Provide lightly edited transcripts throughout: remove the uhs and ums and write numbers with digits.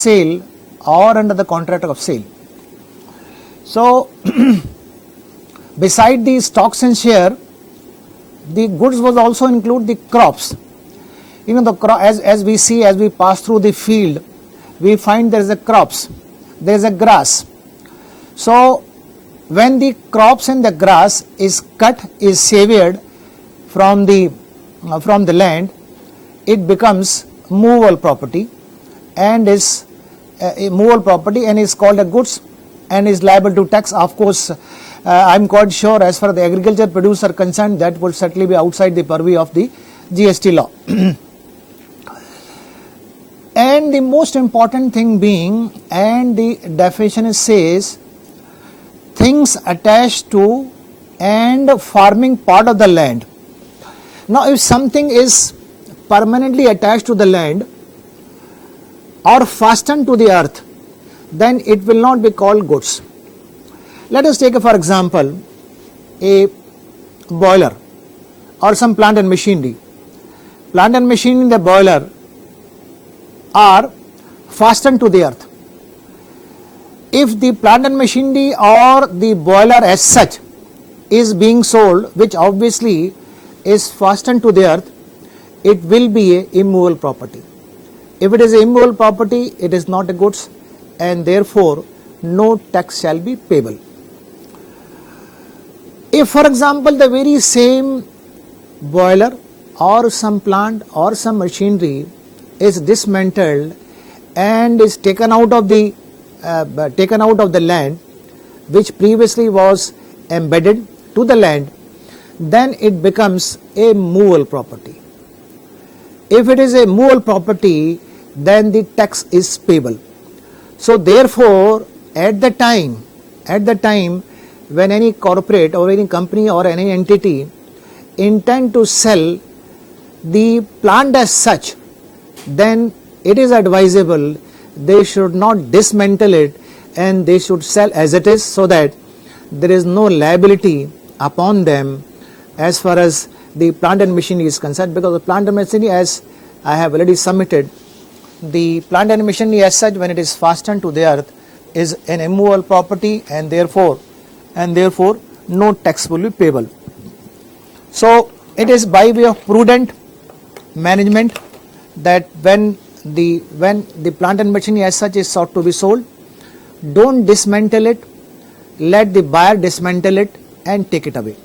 sale or under the contract of sale. So beside the stocks and share, the goods was also include the crops. As we see, as we pass through the field, we find there is a crops, there is a grass. So when the crops and the grass is cut, is severed from the land, it becomes movable property and is a movable property and is called a goods and is liable to tax. Of course, I am quite sure as far as the agriculture produce are concerned, that would certainly be outside the purview of the GST law. And the most important thing being, and the definition says, things attached to and forming part of the land. Now if something is permanently attached to the land or fastened to the earth, then it will not be called goods. Let us take for example a boiler or some plant and machinery. Plant and machinery in the boiler are fastened to the earth. If the plant and machinery or the boiler as such is being sold, which obviously is fastened to the earth, it will be a immovable property. If it is a immovable property, it is not a goods, and therefore no tax shall be payable. If for example the very same boiler or some plant or some machinery is dismantled and is taken out of the land, which previously was embedded to the land, then it becomes a movable property. If it is a movable property, then the tax is payable. So therefore, at the time when any corporate or any company or any entity intend to sell the plant as such, then it is advisable they should not dismantle it and they should sell as it is, so that there is no liability upon them as far as the plant and machinery is concerned. Because the plant and machinery, as I have already submitted, the plant and machinery as such, when it is fastened to the earth, is an immovable property, and therefore no tax will be payable. So it is by way of prudent management that when the plant and machinery as such is sought to be sold, don't dismantle it, let the buyer dismantle it and take it away.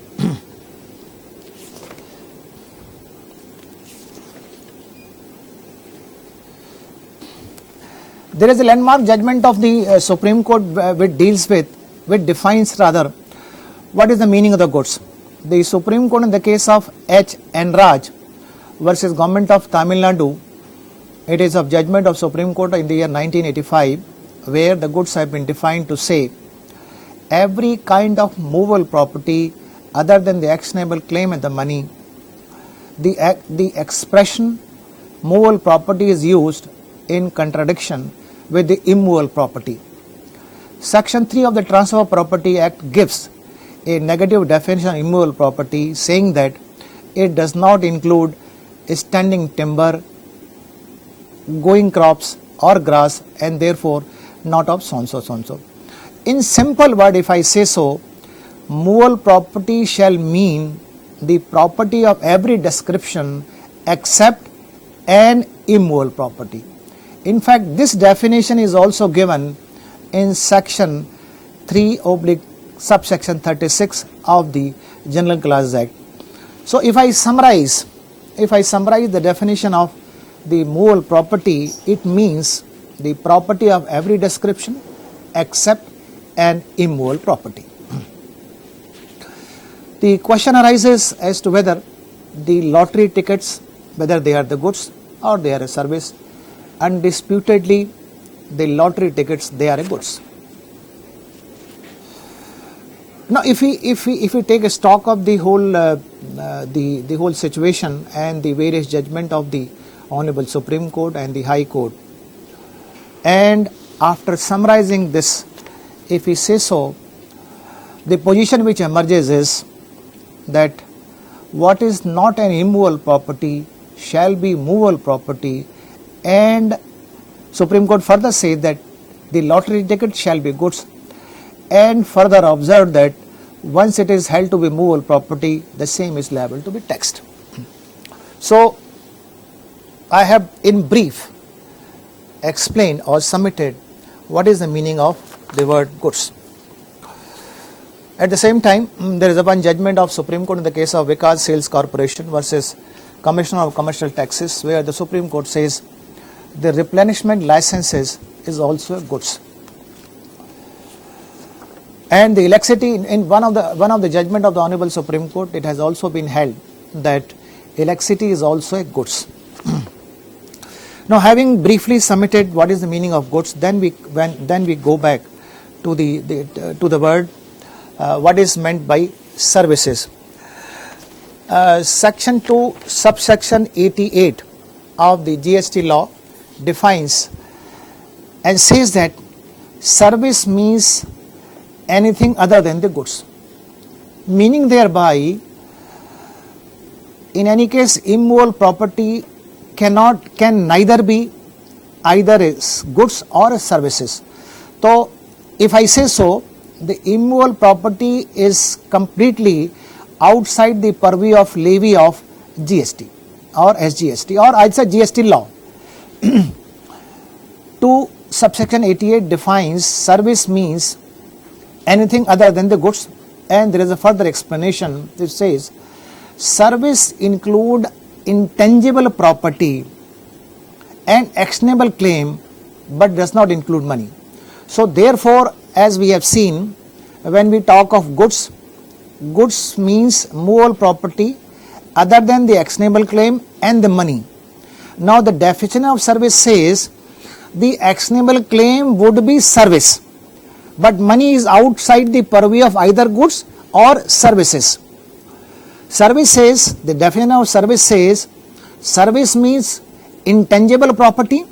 There is a landmark judgment of the Supreme Court which defines what is the meaning of the goods. The Supreme Court in the case of H. N. Raj versus Government of Tamil Nadu, it is of judgment of Supreme Court in the year 1985, where the goods have been defined to say every kind of movable property other than the actionable claim and the money. The expression movable property is used in contradiction with the immovable property. Section 3 of the Transfer of Property Act gives a negative definition of immovable property, saying that it does not include standing timber, growing crops or grass, and therefore not of so and so. In simple word, if I say so, movable property shall mean the property of every description except an immovable property. In fact, this definition is also given in section 3/subsection 36 of the General Classes Act. So if I summarize the definition of the movable property, it means the property of every description except an immovable property. The question arises as to whether the lottery tickets, whether they are the goods or they are a service. Undisputedly, the lottery tickets, they are a goods. Now, if we take a stock of the whole the whole situation and the various judgment of the Honorable Supreme Court and the High Court, and after summarizing this, if we say so, the position which emerges is that what is not an immovable property shall be movable property, and Supreme Court further says that the lottery ticket shall be goods, and further observed that once it is held to be movable property, the same is liable to be taxed. So, I have in brief explained or submitted what is the meaning of the word goods. At the same time, there is one judgment of Supreme Court in the case of Vikas Sales Corporation versus Commissioner of Commercial Taxes, where the Supreme Court says the replenishment licenses is also goods. And the electricity, in one of the judgment of the Honorable Supreme Court, it has also been held that electricity is also a goods. Now, having briefly submitted what is the meaning of goods, then we go back to the word what is meant by services. Section 2, subsection 88 of the GST law defines and says that service means anything other than the goods, meaning thereby in any case immovable property can neither be either as goods or as services. So, if I say so, the immovable property is completely outside the purview of levy of GST or SGST, or I'd say GST law. 2 subsection 88 defines service means anything other than the goods, and there is a further explanation which says service include intangible property and actionable claim but does not include money. So therefore, as we have seen, when we talk of goods, goods means movable property other than the actionable claim and the money. Now the definition of service says the actionable claim would be service, but money is outside the purview of either goods or services. Service says, the definition of service says, service means intangible property,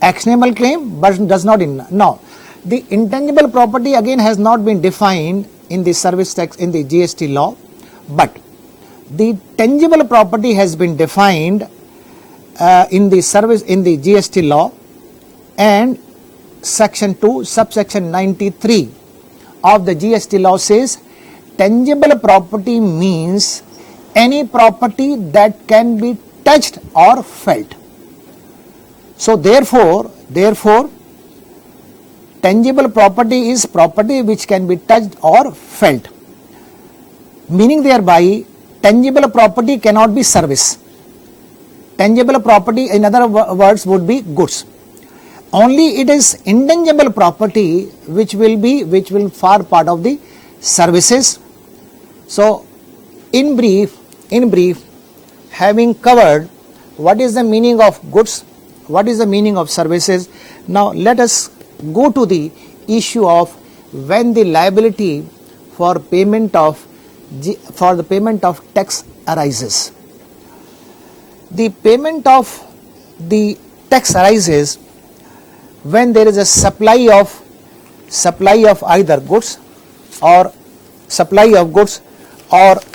actionable claim, but does not in. Now, the intangible property again has not been defined in the service tax in the GST law, but the tangible property has been defined in the GST law, and section 2 subsection 93 of the GST law says tangible property means any property that can be touched or felt. So therefore tangible property is property which can be touched or felt, meaning thereby tangible property cannot be service. Tangible property, in other words, would be goods. Only it is intangible property which will form part of the services. So in brief, having covered what is the meaning of goods, what is the meaning of services, now let us go to the issue of when the liability for payment of tax arises. The payment of the tax arises when there is a supply of either goods or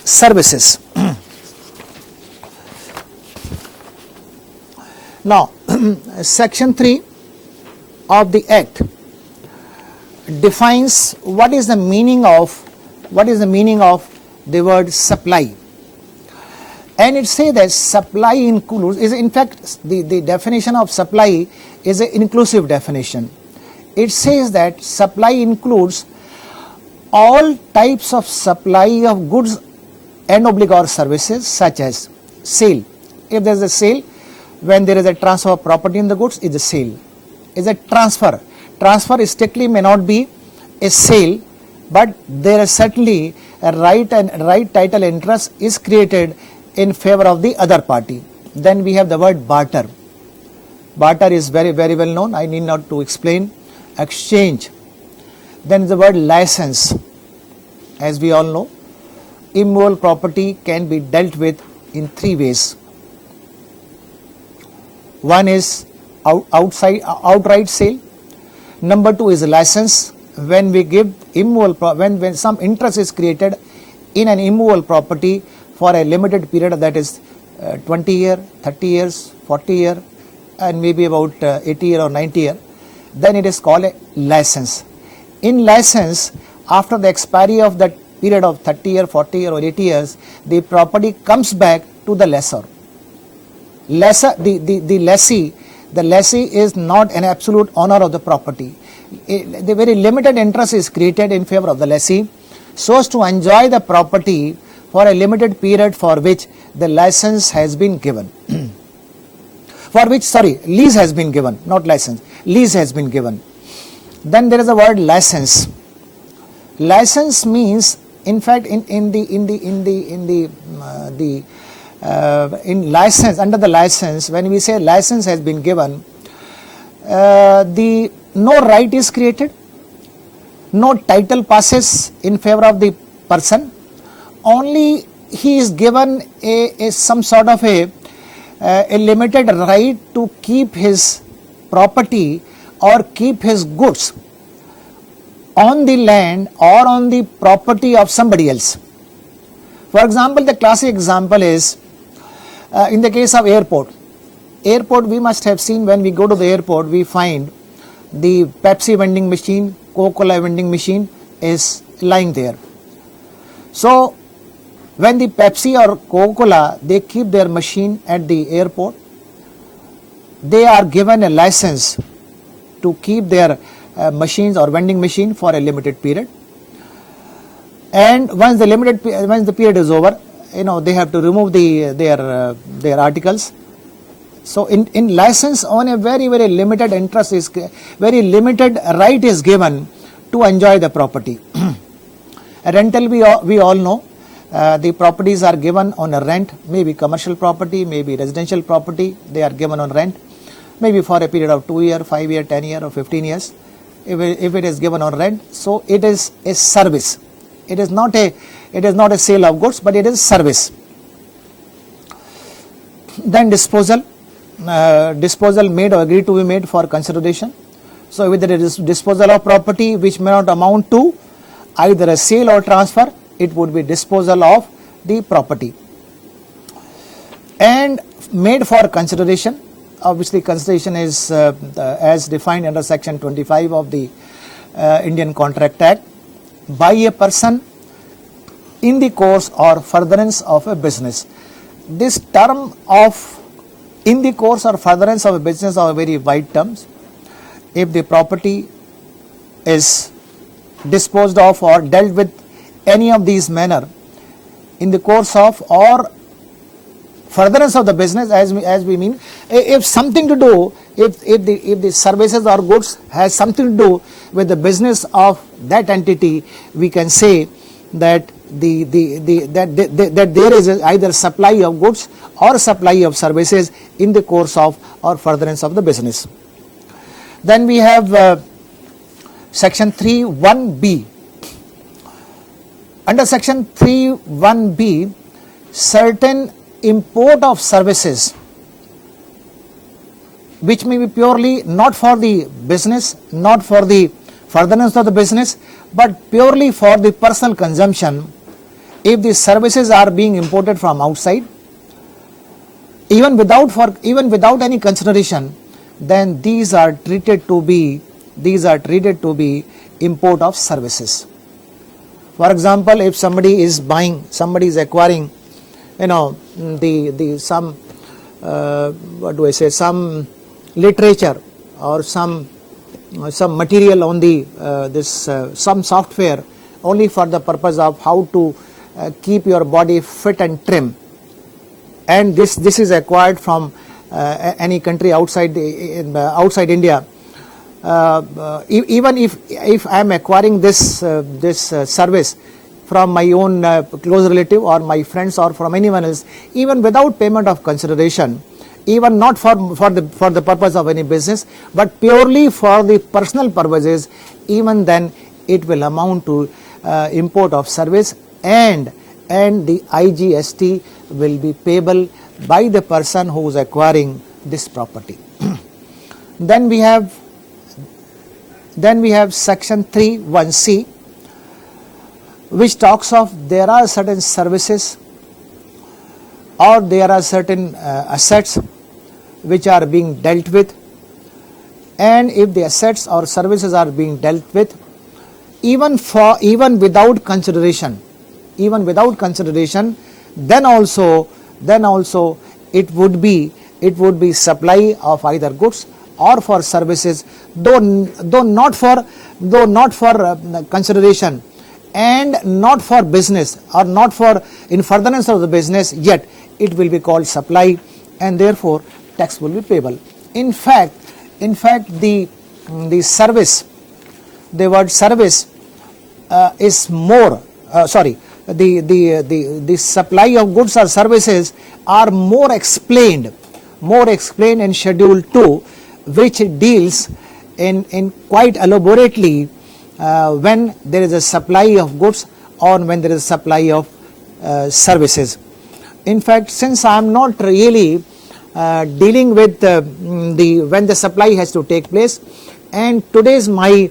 services. Now, section 3 of the Act defines what is the meaning of the word supply, and it says that supply includes, is in fact the definition of supply is an inclusive definition. It says that supply includes all types of supply of goods and or services, such as sale. If there is a sale, when there is a transfer of property in the goods, is a sale. Is a transfer. Transfer strictly may not be a sale, but there is certainly a right title interest is created in favor of the other party. Then we have the word barter. Barter is very well known, I need not to explain. Exchange. Then the word license. As we all know, immovable property can be dealt with in 3 ways. One is outright sale. Number 2 is a license. When we give when some interest is created in an immovable property for a limited period, that is 20 years, 30 years, 40 years, and maybe about 80 year or 90 year, then it is called a license. In license, after the expiry of that period of 30 year, 40 year or 80 years, the property comes back to the lessor. The lessee is not an absolute owner of the property. The very limited interest is created in favor of the lessee so as to enjoy the property for a limited period for which the license has been given. Lease has been given, not license. Lease has been given. Then there is a word license. License means, in fact, in license, under the license, when we say license has been given, no right is created, no title passes in favor of the person. Only he is given some sort of a limited right to keep his property or keep his goods on the land or on the property of somebody else. For example, the classic example is in the case of airport. Airport, we must have seen, when we go to the airport, we find the Pepsi vending machine, Coca-Cola vending machine is lying there. So when the Pepsi or Coca-Cola, they keep their machine at the airport, they are given a license to keep their machines or vending machine for a limited period. And once the period is over, they have to remove their articles. So in license, on a very limited interest is, very limited right is given to enjoy the property. Rental, we all know, the properties are given on a rent, maybe commercial property, maybe residential property, they are given on rent, maybe for a period of 2 years, 5 years, 10 years or 15 years, if it is given on rent. So it is a service. It is not a sale of goods, but it is service. Then disposal made or agreed to be made for consideration. So with the disposal of property which may not amount to either a sale or transfer, it would be disposal of the property. And made for consideration, obviously consideration is as defined under section 25 of the Indian Contract Act, by a person in the course or furtherance of a business. This term of in the course or furtherance of a business are very wide terms. If the property is disposed of or dealt with any of these manner in the course of or furtherance of the business, as we mean, if something to do, if the services or goods has something to do with the business of that entity, we can say that that there is either supply of goods or supply of services in the course of or furtherance of the business. Then we have section 3(1)(b). Under section 3(1)(b), certain import of services which may be purely not for the business, not for the furtherance of the business, but purely for the personal consumption, if the services are being imported from outside, even without any consideration, then these are treated to be import of services. For example, if somebody is acquiring, some literature or some material on some software only for the purpose of how to keep your body fit and trim, and this is acquired from any country outside India. Even if I am acquiring this service from my own close relative or my friends or from anyone else, even without payment of consideration, even not for the purpose of any business, but purely for the personal purposes, even then it will amount to import of service, and the IGST will be payable by the person who is acquiring this property. Then we have section 3(1)(c), which talks of there are certain services or there are certain assets which are being dealt with, and if the assets or services are being dealt with, even without consideration, then also it would be supply of either goods or for services, though not for consideration and not for business or not for in furtherance of the business, yet it will be called supply, and therefore tax will be payable. In fact the service, the word service is more the supply of goods or services are more explained in schedule 2, which deals in quite elaborately when there is a supply of goods or when there is a supply of services. In fact, since I am not really dealing with when the supply has to take place, and today's my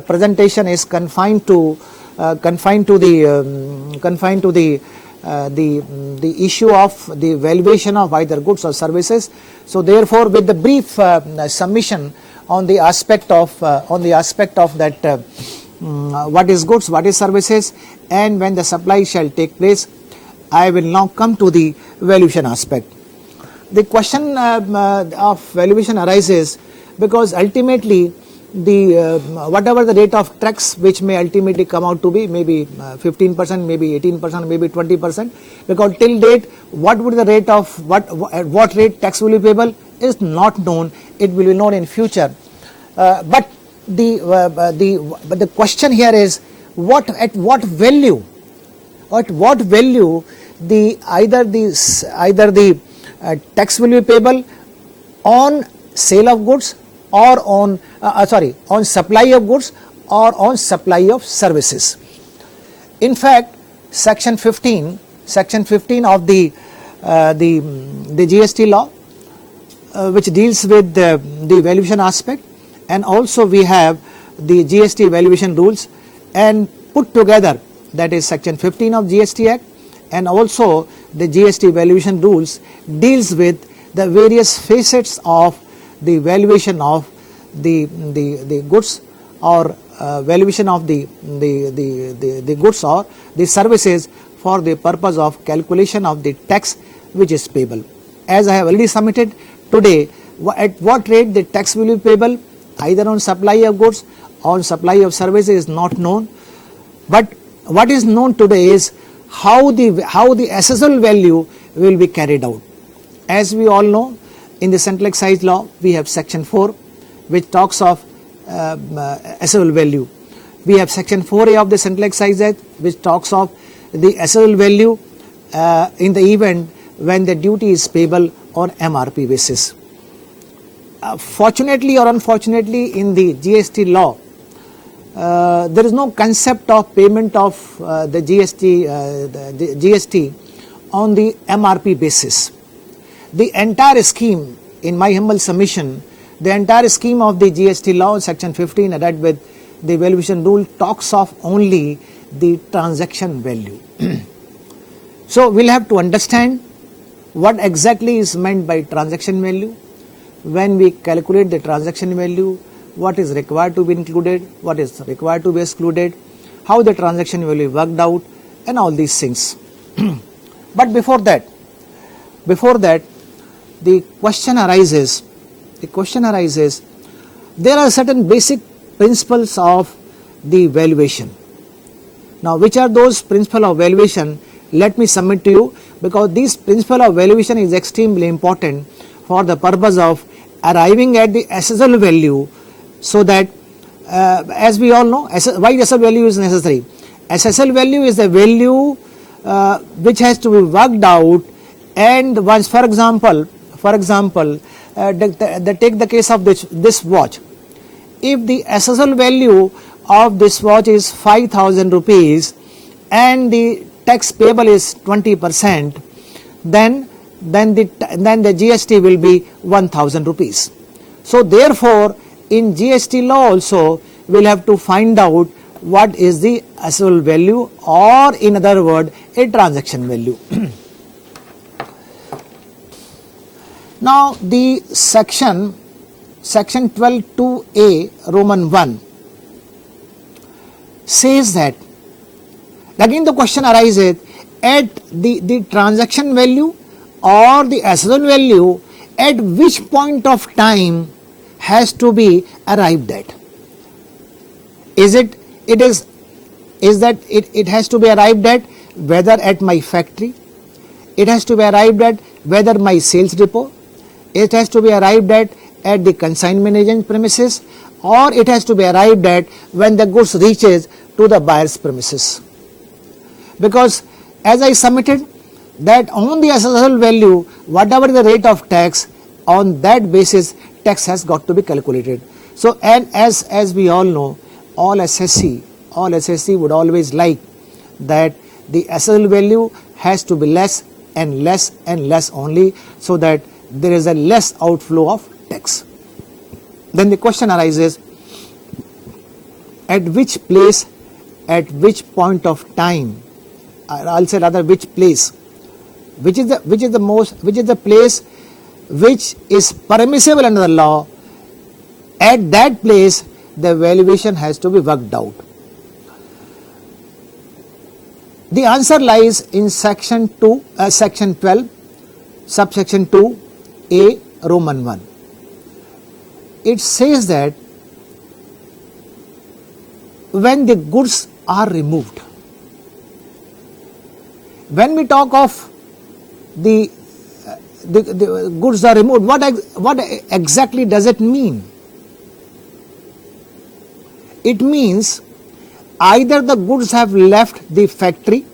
presentation is confined to the issue of the valuation of either goods or services. So therefore, with the brief submission on the aspect of that what is goods, what is services, and when the supply shall take place, I will now come to the valuation aspect. The question of valuation arises because ultimately the whatever the rate of tax which may ultimately come out to be, maybe 15%, maybe 18%, maybe 20%, because till date what would the rate of at what rate tax will be payable is not known. It will be known in future. But the question here is at what value either the tax will be payable on sale of goods or on supply of goods or on supply of services. In fact, section 15 of the GST law, which deals with the valuation aspect, and also we have the GST valuation rules, and put together, that is section 15 of GST Act, and also the GST valuation rules deals with the various facets of the valuation of the goods or valuation of the goods or the services for the purpose of calculation of the tax which is payable. As I have already submitted today, at what rate the tax will be payable either on supply of goods or on supply of services is not known, but what is known today is how the assessable value will be carried out. As we all know, in the central excise law we have section 4 which talks of assessable value. We have section 4A of the central excise act which talks of the assessable value in the event when the duty is payable on MRP basis. Fortunately or unfortunately, in the GST law there is no concept of payment of the GST on the MRP basis. The entire scheme, in my humble submission, the entire scheme of the GST law, section 15 read with the valuation rule, talks of only the transaction value. So we'll have to understand what exactly is meant by transaction value. When we calculate the transaction value, what is required to be included, what is required to be excluded, how the transaction will be worked out, and all these things. But before that, the question arises, there are certain basic principles of the valuation. Now, which are those principles of valuation? Let me submit to you, because this principle of valuation is extremely important for the purpose of arriving at the assessable value, so that as we all know, why assessable value is necessary. Assessable value is the value which has to be worked out, and once, for example, take the case of this watch. If the assessable value of this watch is 5,000 rupees and the tax payable is 20%, then the GST will be 1,000 rupees. So therefore, in GST law also we will have to find out what is the assessable value, or in other word, a transaction value. Now the section 12(2)(a) Roman 1 says that, again the question arises, at the transaction value or the assessable value, at which point of time has to be arrived at. It has to be arrived at whether at my factory, it has to be arrived at whether my sales depot, it has to be arrived at the consignment agent premises, or it has to be arrived at when the goods reaches to the buyer's premises. Because as I submitted that on the assessable value, whatever the rate of tax, on that basis tax has got to be calculated. So, and as we all know, all SSC would always like that the assessable value has to be less and less and less only, so that there is a less outflow of tax. Then the question arises, at which place, at which point of time, I'll say rather which place, which is the place which is permissible under the law, at that place the valuation has to be worked out. The answer lies in section 12, subsection 2(a) Roman 1. It says that when the goods are removed. When we talk of the goods are removed, what exactly does it mean? It means either the goods have left the factory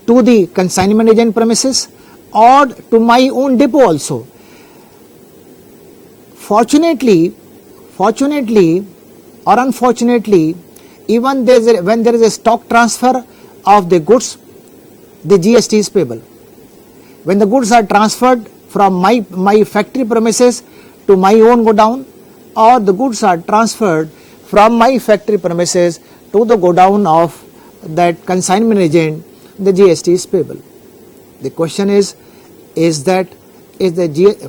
to the consignment agent premises or to my own depot also. Fortunately or unfortunately, even when there is a stock transfer of the goods, the GST is payable. When the goods are transferred from my factory premises to my own godown, or the goods are transferred from my factory premises to the godown of that consignment agent, the GST is payable. The question is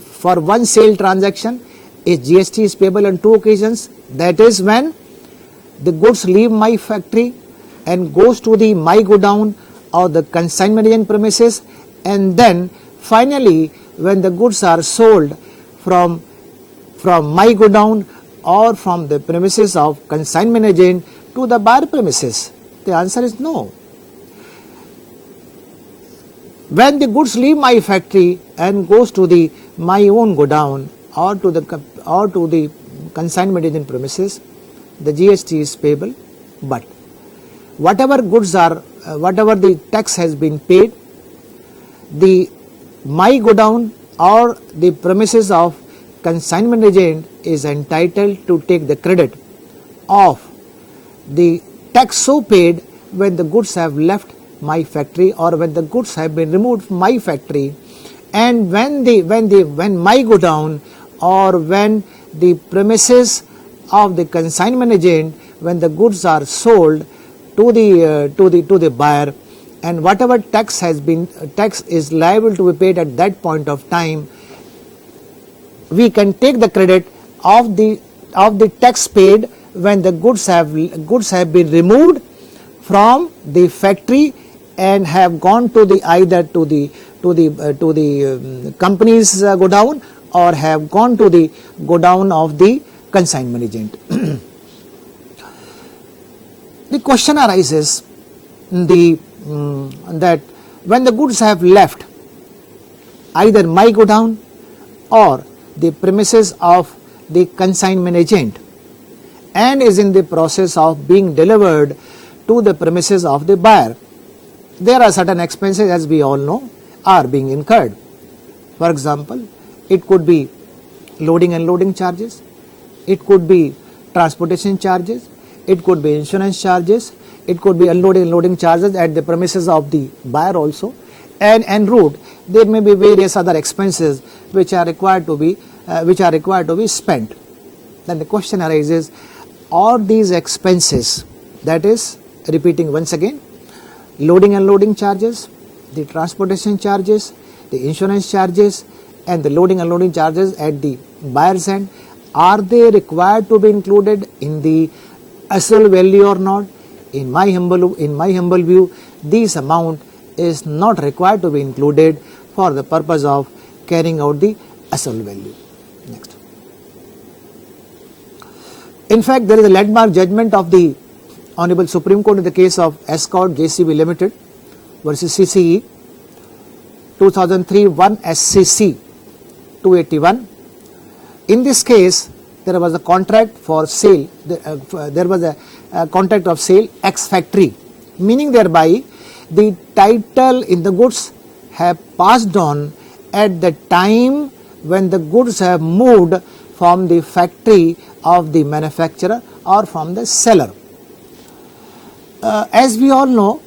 for one sale transaction, is GST is payable on two occasions? That is when the goods leave my factory and goes to the my godown or the consignment agent premises, and then finally when the goods are sold from my godown or from the premises of consignment agent to the buyer premises. The answer is no. When the goods leave my factory and goes to the my own godown or to the consignment agent premises, the GST is payable, but whatever goods are, whatever the tax has been paid, the my godown or the premises of consignment agent is entitled to take the credit of the tax so paid when the goods have left my factory or when the goods have been removed from my factory, and when my godown or when the premises of the consignment agent, when the goods are sold to the buyer, and whatever tax is liable to be paid at that point of time, we can take the credit of the tax paid when the goods have been removed from the factory and have gone to the either to the company's godown or have gone to the godown of the consignment agent. The question arises that when the goods have left either my godown or the premises of the consignment agent and is in the process of being delivered to the premises of the buyer, there are certain expenses, as we all know, are being incurred. For example, it could be loading and unloading charges, it could be transportation charges, it could be insurance charges, it could be unloading and loading charges at the premises of the buyer also, and en route there may be various other expenses which are required to be spent. Then the question arises, are these expenses, that is, repeating once again, loading and unloading charges, the transportation charges, the insurance charges and the loading and unloading charges at the buyer's end, are they required to be included in the asset value or not? In my humble view, this amount is not required to be included for the purpose of carrying out the asset value. Next. In fact, there is a landmark judgment of the Honorable Supreme Court in the case of Escort JCB Limited versus CCE 2003 1 SCC 281. In this case, there was a contract for sale, there was a contract of sale ex factory, meaning thereby the title in the goods have passed on at the time when the goods have moved from the factory of the manufacturer or from the seller. As we all know,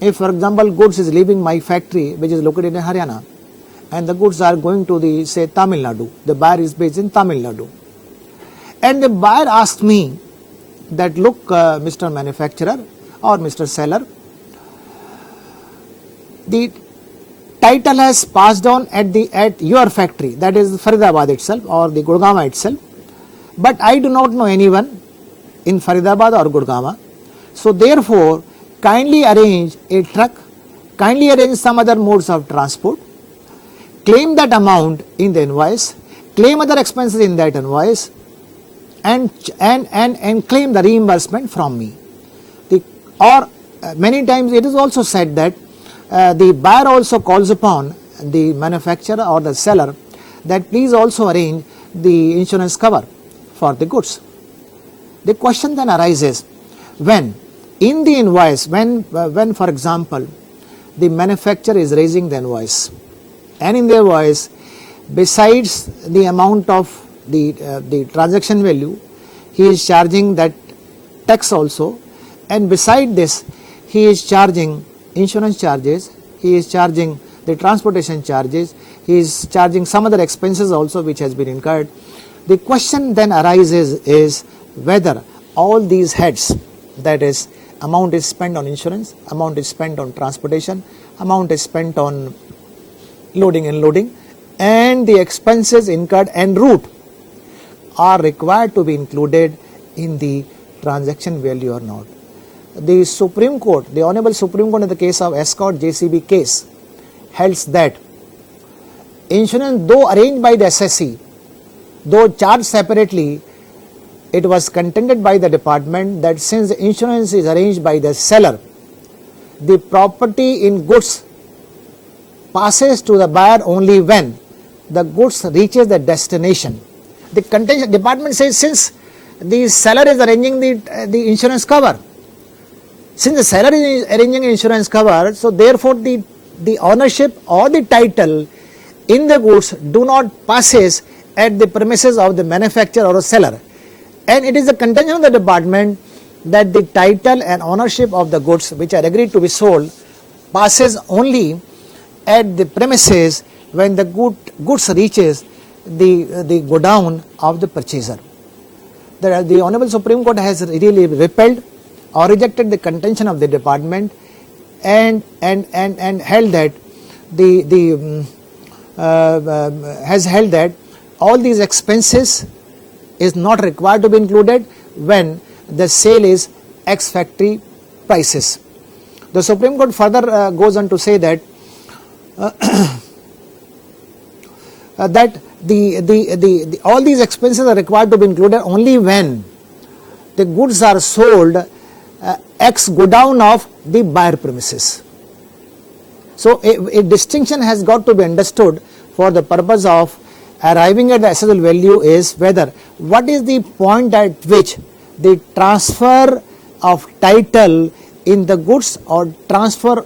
if for example goods is leaving my factory which is located in Haryana and the goods are going to the say Tamil Nadu, the buyer is based in Tamil Nadu, and the buyer asks me that look Mr. Manufacturer or Mr. Seller, the title has passed on at your factory, that is Faridabad itself or the Gurgaon itself, but I do not know anyone in Faridabad or Gurgaon. So therefore, kindly arrange a truck, kindly arrange some other modes of transport, claim that amount in the invoice, claim other expenses in that invoice, and claim the reimbursement from me. Many times it is also said that the buyer also calls upon the manufacturer or the seller that please also arrange the insurance cover for the goods. The question then arises, when in the invoice, when for example the manufacturer is raising the invoice, and in the invoice besides the amount of the transaction value, he is charging that tax also, and beside this he is charging insurance charges, he is charging the transportation charges, he is charging some other expenses also which has been incurred. The question then arises is whether all these heads, that is amount is spent on insurance, amount is spent on transportation, amount is spent on loading and unloading, and the expenses incurred en route are required to be included in the transaction value or not. The Supreme Court, the Honorable Supreme Court in the case of Escort JCB case held that insurance though arranged by the SSC, though charged separately, it was contended by the department that since the insurance is arranged by the seller, the property in goods passes to the buyer only when the goods reaches the destination. The contention department says since the seller is arranging the insurance cover, since the seller is arranging insurance cover, so therefore the ownership or the title in the goods do not passes at the premises of the manufacturer or seller. And it is the contention of the department that the title and ownership of the goods which are agreed to be sold passes only at the premises when the goods reaches the godown of the purchaser. The Honorable Supreme Court has really repelled or rejected the contention of the department and held that has held that all these expenses is not required to be included when the sale is ex factory prices. The Supreme Court further goes on to say that that all these expenses are required to be included only when the goods are sold ex godown of the buyer premises. So a distinction has got to be understood for the purpose of arriving at the assessable value is whether what is the point at which the transfer of title in the goods or transfer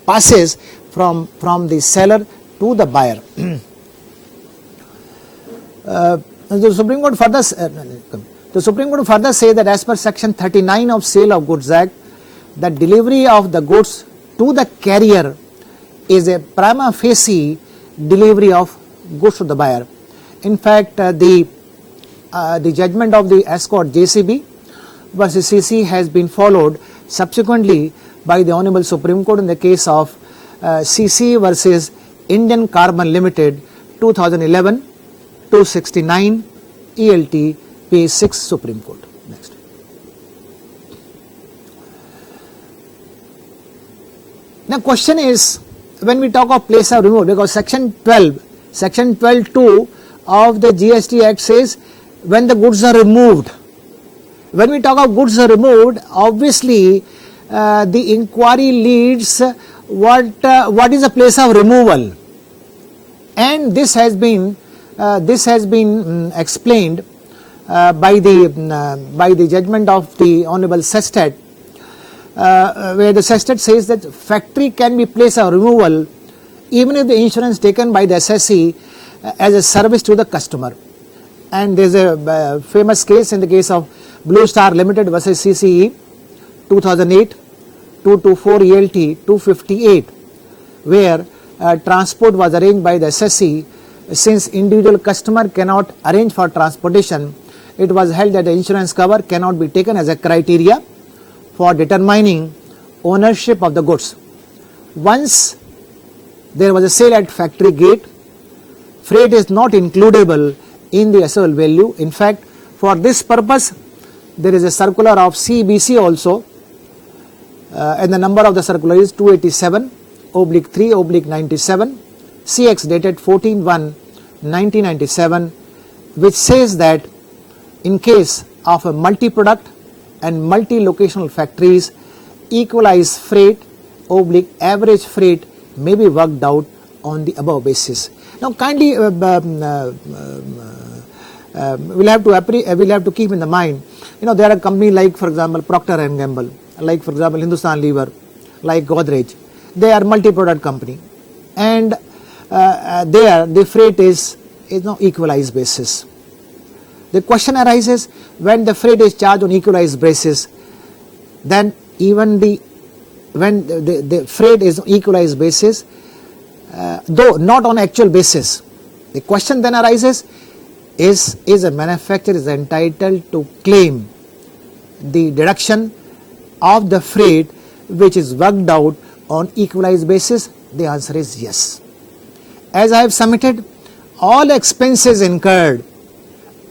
passes from the seller to the buyer. The Supreme Court further say that as per section 39 of Sale of Goods Act, the delivery of the goods to the carrier is a prima facie delivery of goods to the buyer. In fact, the judgment of the Escort JCB versus CC has been followed subsequently by the Honorable Supreme Court in the case of CC versus Indian Carbon Limited, 2011, 269 ELT, page 6, Supreme Court. Next. Now question is, when we talk of place of removal, because section 12(2) of the GST Act says when the goods are removed. When we talk of goods are removed, obviously the inquiry leads what is the place of removal, and this has been explained by the judgment of the Honorable Sestat, where the Sestat says that factory can be place of removal even if the insurance taken by the assessee as a service to the customer. And there is a famous case in the case of Blue Star Limited versus CCE, 2008, 224 ELT 258, where transport was arranged by the assessee. Since individual customer cannot arrange for transportation, it was held that the insurance cover cannot be taken as a criteria for determining ownership of the goods. Once there was a sale at factory gate, freight is not includable in the assessable value. In fact, for this purpose, there is a circular of CBC also, and the number of the circular is 287/3/97 CX dated 14/1/1997, which says that in case of a multi-product and multi-locational factories, equalized freight / average freight may be worked out on the above basis. Now kindly we'll have to keep in the mind, there are companies like, for example, Procter and Gamble, like, for example, Hindustan Lever, like Godrej. They are multi-product company, and there the freight is no equalized basis. The question arises, when the freight is charged on equalized basis, then even when the freight is on equalized basis, though not on actual basis, the question then arises, is a manufacturer is entitled to claim the deduction of the freight which is worked out on equalized basis? The answer is yes. As I have submitted, all expenses incurred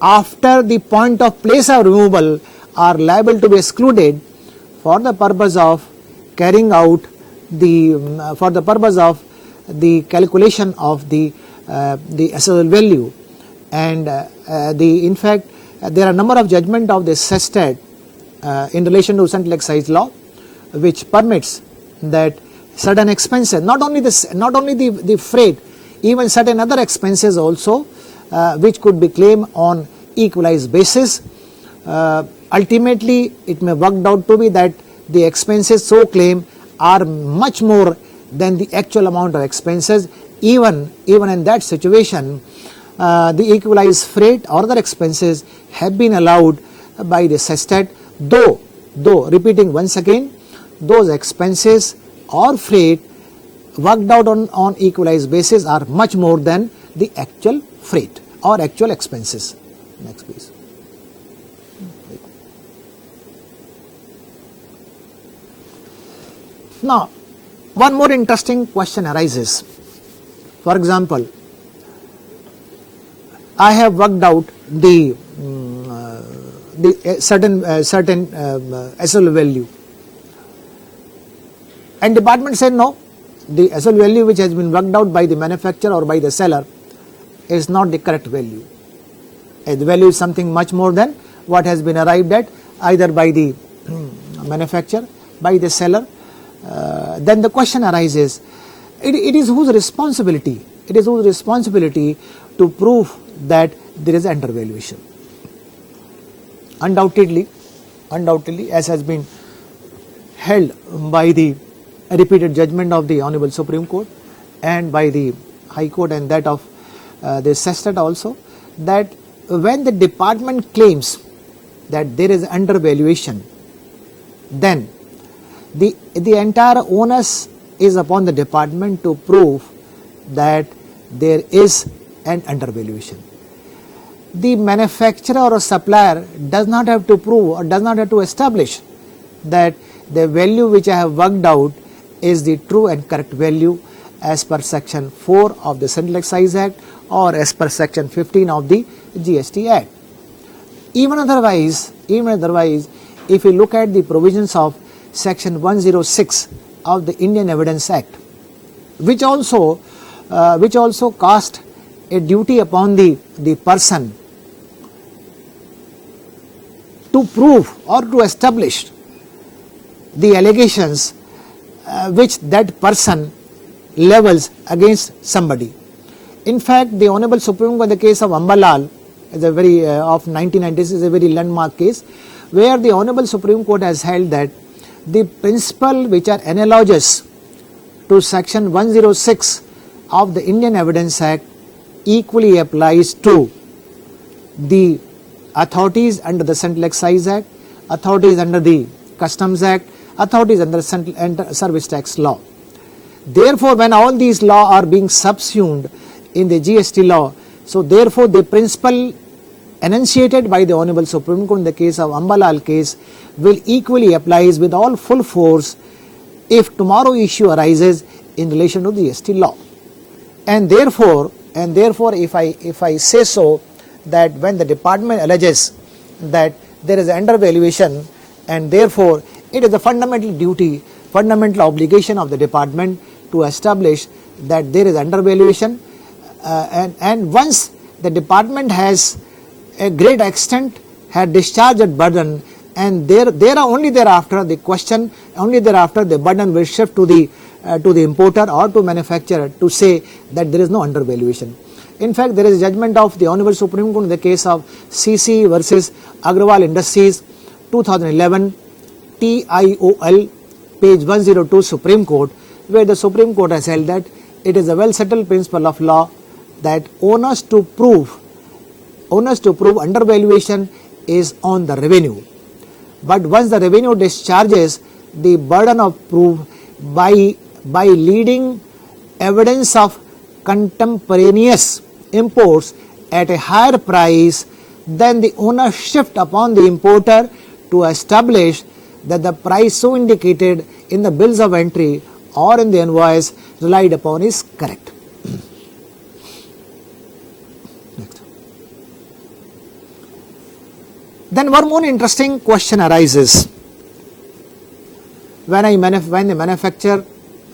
after the point of place of removal are liable to be excluded for the purpose of carrying out the calculation of the assessable value. And in fact, there are a number of judgment of the Sestat in relation to central excise law, which permits that certain expenses, not only the freight, even certain other expenses also, which could be claimed on equalized basis. Ultimately, it may work out to be that the expenses so claimed are much more than the actual amount of expenses. Even in that situation, the equalized freight or other expenses have been allowed by the Sestat, though repeating once again, those expenses or freight worked out on equalized basis are much more than the actual freight or actual expenses. Next please. Now, one more interesting question arises. For example, I have worked out the certain assessable value, and department said no, the assessable value which has been worked out by the manufacturer or by the seller is not the correct value. The value is something much more than what has been arrived at either by the manufacturer, by the seller. Then the question arises, it is whose responsibility? It is whose responsibility to prove that there is undervaluation? Undoubtedly, as has been held by the repeated judgment of the Honorable Supreme Court and by the High Court and that of the Sestat also, that when the department claims that there is undervaluation, then the entire onus is upon the department to prove that there is an undervaluation. The manufacturer or supplier does not have to prove or does not have to establish that the value which I have worked out is the true and correct value, as per section 4 of the Central Excise Act or as per section 15 of the GST Act. Even otherwise, if we look at the provisions of section 106 of the Indian Evidence Act, which also cast a duty upon the person to prove or to establish the allegations which that person levels against somebody. In fact, the Honorable Supreme Court in the case of Ambalal is a very of 1996 is a very landmark case, where the Honorable Supreme Court has held that the principle which are analogous to section 106 of the Indian Evidence Act equally applies to the authorities under the Central Excise Act, authorities under the Customs Act, authorities under Central Service Tax law. Therefore, when all these laws are being subsumed in the GST law, so therefore the principle enunciated by the Honorable Supreme Court in the case of Ambalal case will equally applies with all full force if tomorrow issue arises in relation to the GST law. And therefore if I say so, that when the department alleges that there is undervaluation, and therefore it is a fundamental duty, fundamental obligation of the department to establish that there is undervaluation, and once the department has a great extent had discharged that burden, and there are only thereafter the question, only thereafter the burden will shift to the importer or to manufacturer to say that there is no undervaluation. In fact, there is a judgment of the Honorable Supreme Court in the case of CC versus Agrawal Industries 2011 TIOL page 102 Supreme Court, where the Supreme Court has held that it is a well settled principle of law that onus to prove undervaluation is on the revenue. But once the revenue discharges the burden of proof by leading evidence of contemporaneous imports at a higher price, then the onus shift upon the importer to establish that the price so indicated in the bills of entry or in the invoice relied upon is correct. Next. Then one more interesting question arises. When the manufacturer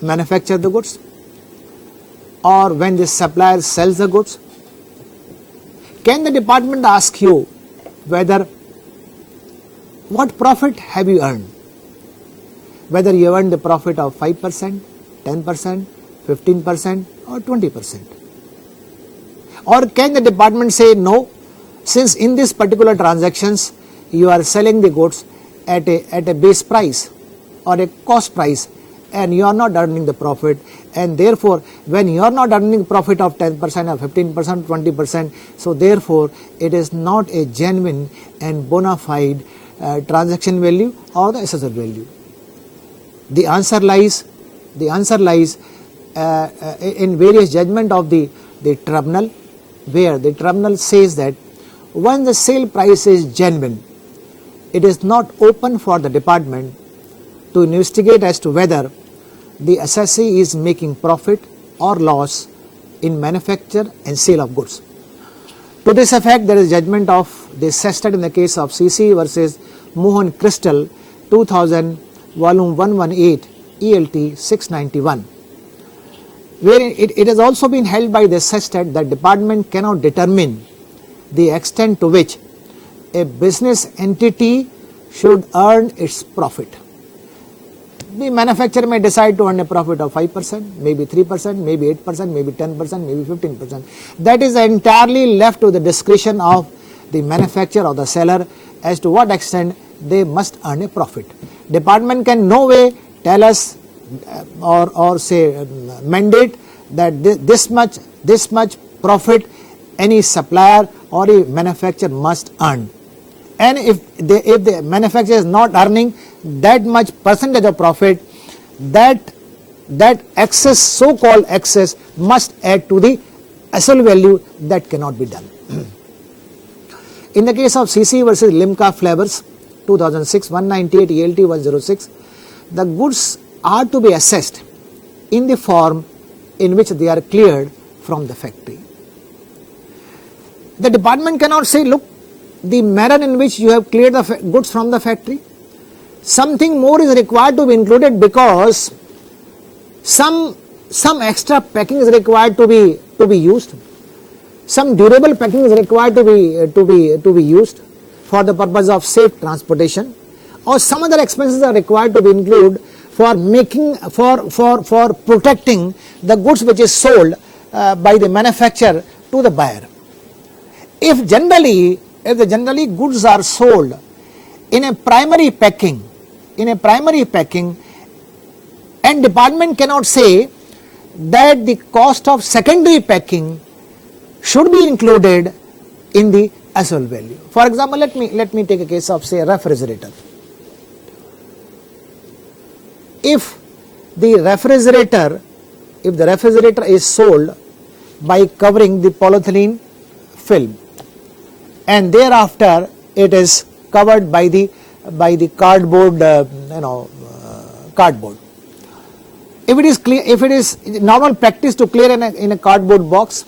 manufactures the goods, or when the supplier sells the goods, can the department ask you whether what profit have you earned? Whether you earned the profit of 5%, 10%, 15% or 20%. Or can the department say no, since in this particular transactions you are selling the goods at a base price or a cost price, and you are not earning the profit, and therefore when you are not earning profit of 10% or 15%, 20%, so therefore it is not a genuine and bona fide transaction value or the assessed value. The answer lies in various judgment of the tribunal, where the tribunal says that when the sale price is genuine, it is not open for the department to investigate as to whether the assessee is making profit or loss in manufacture and sale of goods. To this effect, there is judgment of the Sestet in the case of CC versus Mohan Crystal 2000 volume 118 ELT 691, where it has also been held by the Sestet that department cannot determine the extent to which a business entity should earn its profit. The manufacturer may decide to earn a profit of 5%, maybe 3%, maybe 8%, maybe 10%, maybe 15%. That is entirely left to the discretion of the manufacturer or the seller as to what extent they must earn a profit. Department can no way tell us or say mandate that this much profit any supplier or a manufacturer must earn. And if the manufacturer is not earning that much percentage of profit, that excess, so-called excess, must add to the asset value. That cannot be done. In the case of CC versus Limca Flavors 2006 198 ELT 106, the goods are to be assessed in the form in which they are cleared from the factory. The department cannot say, look, the manner in which you have cleared the goods from the factory, something more is required to be included because some extra packing is required to be used, some durable packing is required to be used for the purpose of safe transportation, or some other expenses are required to be included for making for protecting the goods which is sold by the manufacturer to the buyer. If generally goods are sold in a primary packing, and department cannot say that the cost of secondary packing should be included in the asset value. For example, let me take a case of, say, a refrigerator. If the refrigerator is sold by covering the polyethylene film, and thereafter it is covered by the cardboard, cardboard. If it is normal practice to clear in a cardboard box,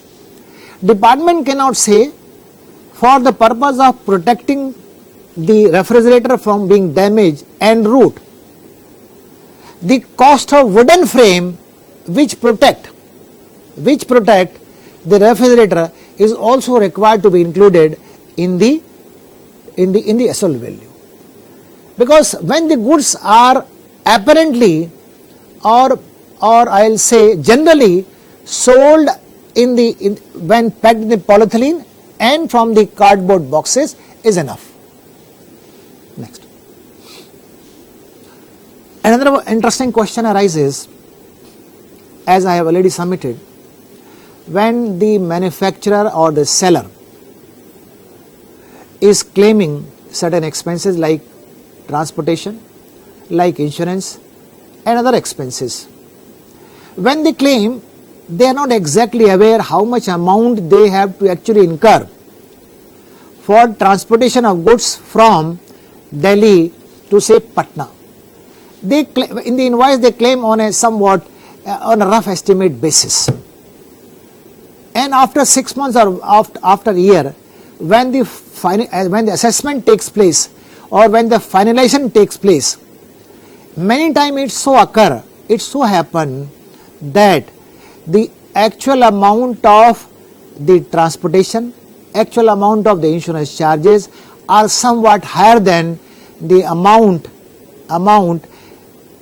department cannot say, for the purpose of protecting the refrigerator from being damaged en route, the cost of wooden frame which protect the refrigerator is also required to be included in the asset value. Because when the goods are apparently or I'll say generally sold when packed in the polyethylene and from the cardboard boxes is enough. Next. Another interesting question arises, as I have already submitted, when the manufacturer or the seller is claiming certain expenses like transportation, like insurance and other expenses. When they claim, they are not exactly aware how much amount they have to actually incur for transportation of goods from Delhi to, say, Patna. In the invoice they claim on a rough estimate basis, and after 6 months or after a year, when the assessment takes place or when the finalization takes place, many times it so happen that the actual amount of the transportation, actual amount of the insurance charges are somewhat higher than the amount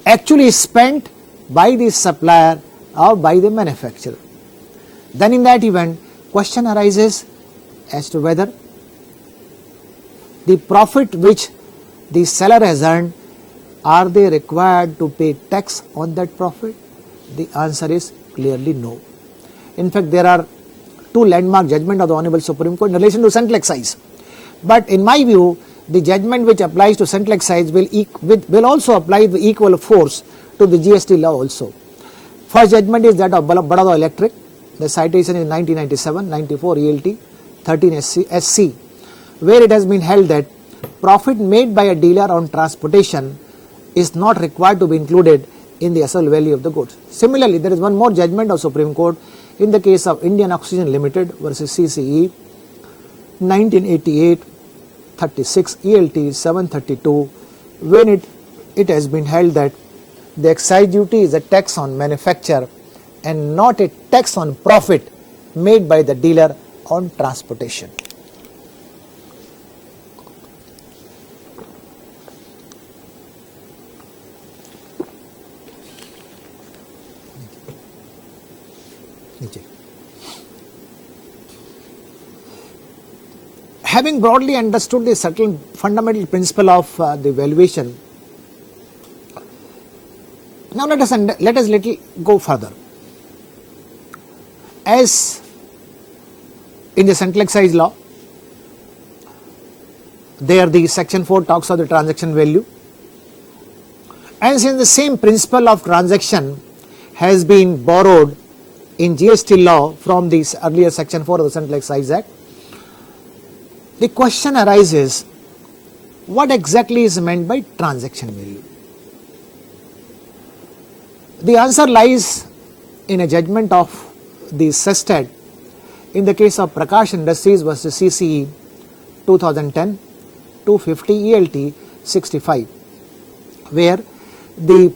actually spent by the supplier or by the manufacturer. Then in that event, question arises as to whether the profit which the seller has earned, are they required to pay tax on that profit? The answer is clearly no. In fact, there are two landmark judgments of the Honorable Supreme Court in relation to central excise. But in my view, the judgment which applies to central excise will also apply with equal force to the GST law also. First judgment is that of Baroda Electric. The citation is 1997, 94 ELT, 13 SC, where it has been held that profit made by a dealer on transportation is not required to be included in the asset value of the goods. Similarly, there is one more judgment of Supreme Court in the case of Indian Oxygen Limited versus CCE, 1988, 36 ELT 732, when it has been held that the excise duty is a tax on manufacture and not a tax on profit made by the dealer on transportation. Having broadly understood the subtle fundamental principle of the valuation, now let us little go further. As in the central excise law, there the section 4 talks of the transaction value, and since the same principle of transaction has been borrowed in GST law from this earlier section 4 of the Central Excise Act, the question arises, what exactly is meant by transaction value? The answer lies in a judgment of the SESTED in the case of Prakash Industries versus CCE 2010 250 ELT 65, where the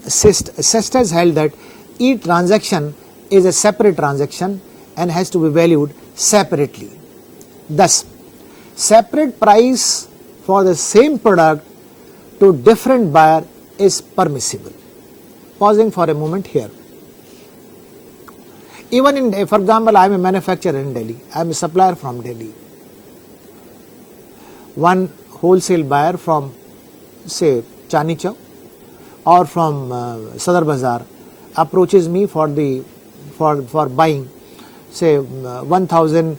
SESTED held that each transaction is a separate transaction and has to be valued separately. Thus, separate price for the same product to different buyer is permissible. Pausing for a moment here. Even in, for example, I am a manufacturer in Delhi, I am a supplier from Delhi. One wholesale buyer from, say, Chandni Chowk or from Sadar Bazaar approaches me for buying, say, 1000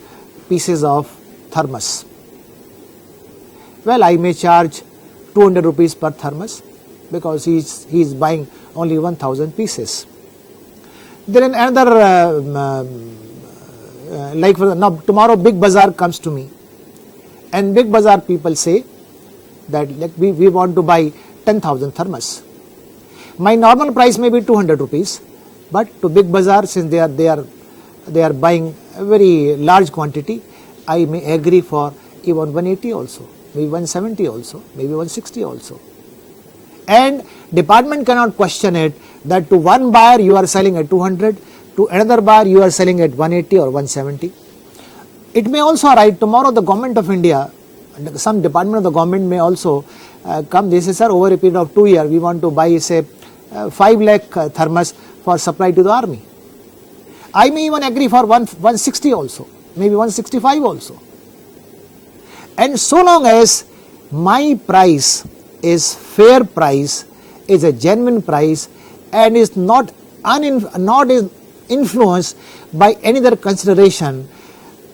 pieces of thermos. Well, I may charge 200 rupees per thermos because he is buying only 1000 pieces. Then another, like now tomorrow Big Bazaar comes to me, and Big Bazaar people say that we want to buy 10,000 thermos. My normal price may be 200 rupees, but to Big Bazaar, since they are buying a very large quantity, I may agree for even 180 also, maybe 170 also, maybe 160 also. And department cannot question it that to one buyer you are selling at 200, to another buyer you are selling at 180 or 170. It may also arise tomorrow the government of India, some department of the government may also come, they say, sir, over a period of 2 years we want to buy, say, 5 lakh thermos for supply to the army. I may even agree for 160 also, maybe 165 also. And so long as my price is fair price, is a genuine price, and is not influenced by any other consideration,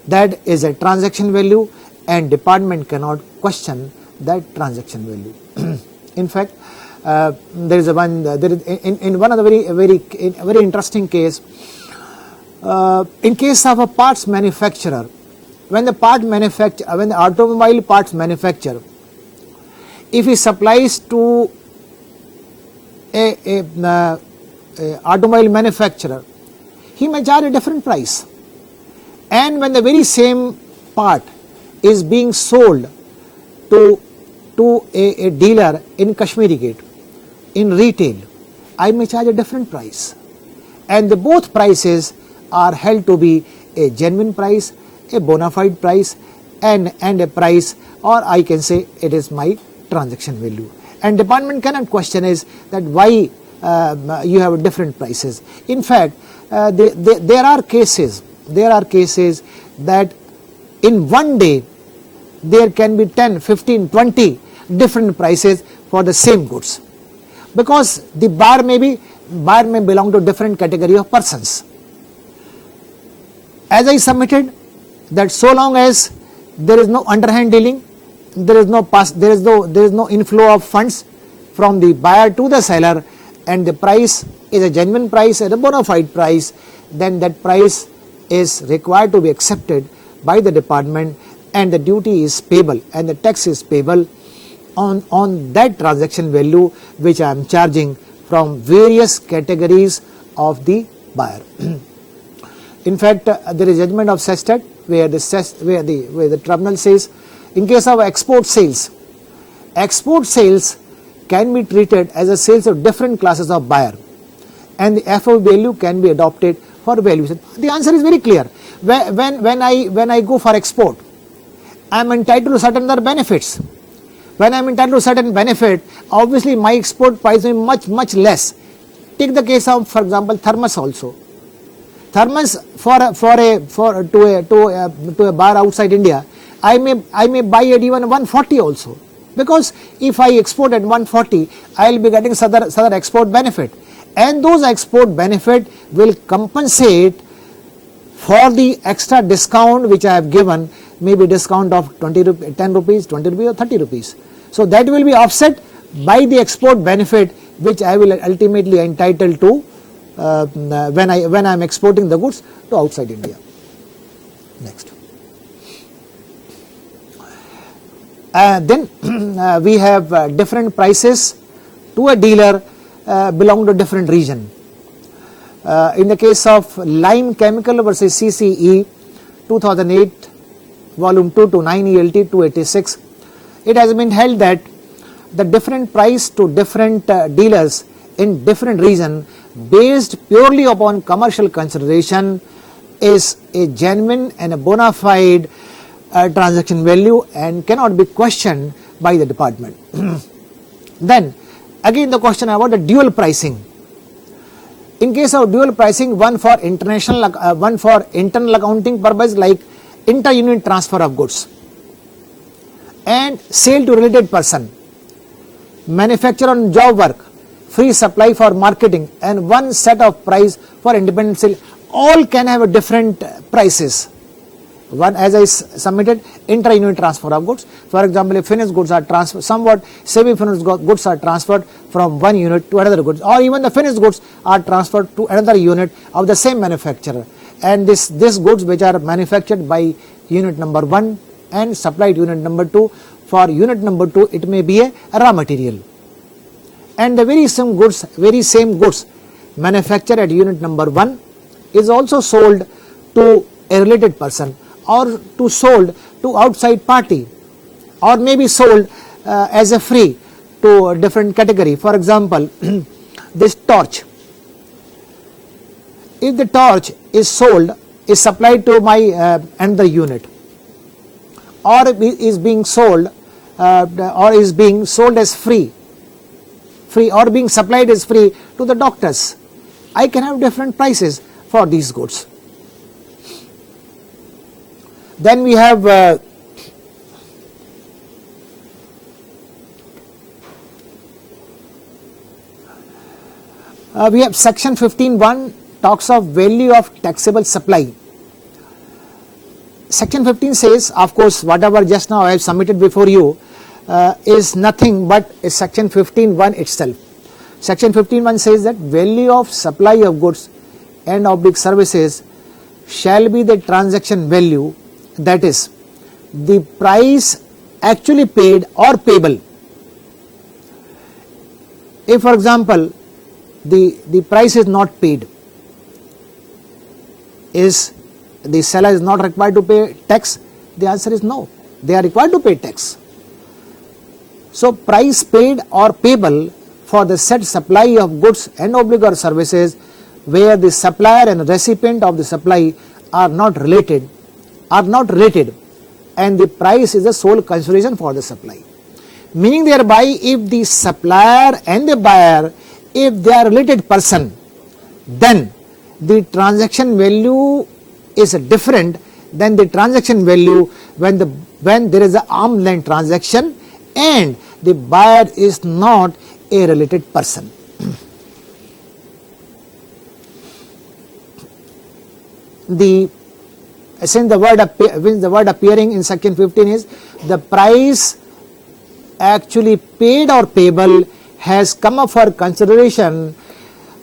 that is a transaction value, and department cannot question that transaction value. In fact, there is in one of the very interesting case, in case of a parts manufacturer, when the automobile parts manufacturer, if he supplies to a automobile manufacturer, he may charge a different price. And when the very same part is being sold to a dealer in Kashmiri Gate, in retail, I may charge a different price. And the both prices are held to be a genuine price, a bona fide price, and a price, or I can say it is my transaction value. And department cannot question is that why you have different prices. In fact, there are cases that in one day there can be 10, 15, 20 different prices for the same goods, because the buyer may belong to different category of persons. As I submitted, that so long as there is no underhand dealing, there is no inflow of funds from the buyer to the seller, and the price is a genuine price and a bona fide price, then that price is required to be accepted by the department, and the duty is payable and the tax is payable on that transaction value which I am charging from various categories of the buyer. In fact, there is judgment of SESTED where the tribunal says, in case of export sales can be treated as a sales of different classes of buyer, and the FOB value can be adopted for valuation. The answer is very clear. When I go for export, I am entitled to certain other benefits. When I am entitled to certain benefit, obviously my export price will be much less. Take the case of, for example, thermos also. Thermos to a buyer outside India, I may buy at even 140 also, because if I export at 140, I will be getting other export benefit, and those export benefit will compensate for the extra discount which I have given, maybe discount of 10 rupees, 20 rupees or 30 rupees. So that will be offset by the export benefit which I will ultimately entitled to when I am exporting the goods to outside India. Next. Then we have different prices to a dealer belong to different region. In the case of lime chemical versus CCE 2008 volume 2 to 9 ELT 286, it has been held that the different price to different dealers in different region based purely upon commercial consideration is a genuine and a bona fide transaction value and cannot be questioned by the department. Then again the question about the dual pricing. In case of dual pricing, one for international, one for internal accounting purpose like inter-unit transfer of goods and sale to related person, manufacture on job work, free supply for marketing, and one set of price for independent sale, all can have a different prices. One, as I submitted, intra-unit transfer of goods. For example, if finished goods are transferred, somewhat semi-finished goods are transferred from one unit to another goods, or even the finished goods are transferred to another unit of the same manufacturer. And this goods which are manufactured by unit number 1 and supplied unit number 2, for unit number 2 it may be a raw material. And the very same goods manufactured at unit number 1 is also sold to a related person, or to sold to outside party, or may be sold as a free to a different category. For example, this torch, if the torch is supplied to my another unit, or is being sold as free or being supplied as free to the doctors, I can have different prices for these goods. Then we have section 15(1) talks of value of taxable supply. Section 15 says, of course, whatever just now I have submitted before you is nothing but is section 15(1) itself. Section 15(1) says that value of supply of goods and services shall be the transaction value, that is the price actually paid or payable. If, for example, the price is not paid, is the seller is not required to pay tax? The answer is no, they are required to pay tax. So price paid or payable for the said supply of goods and or services where the supplier and recipient of the supply are not related, and the price is the sole consideration for the supply. Meaning thereby, if the supplier and the buyer, if they are related person, then the transaction value is different than the transaction value when there is an arm's length transaction and the buyer is not a related person. Since the word appearing in section 15 is the price actually paid or payable has come up for consideration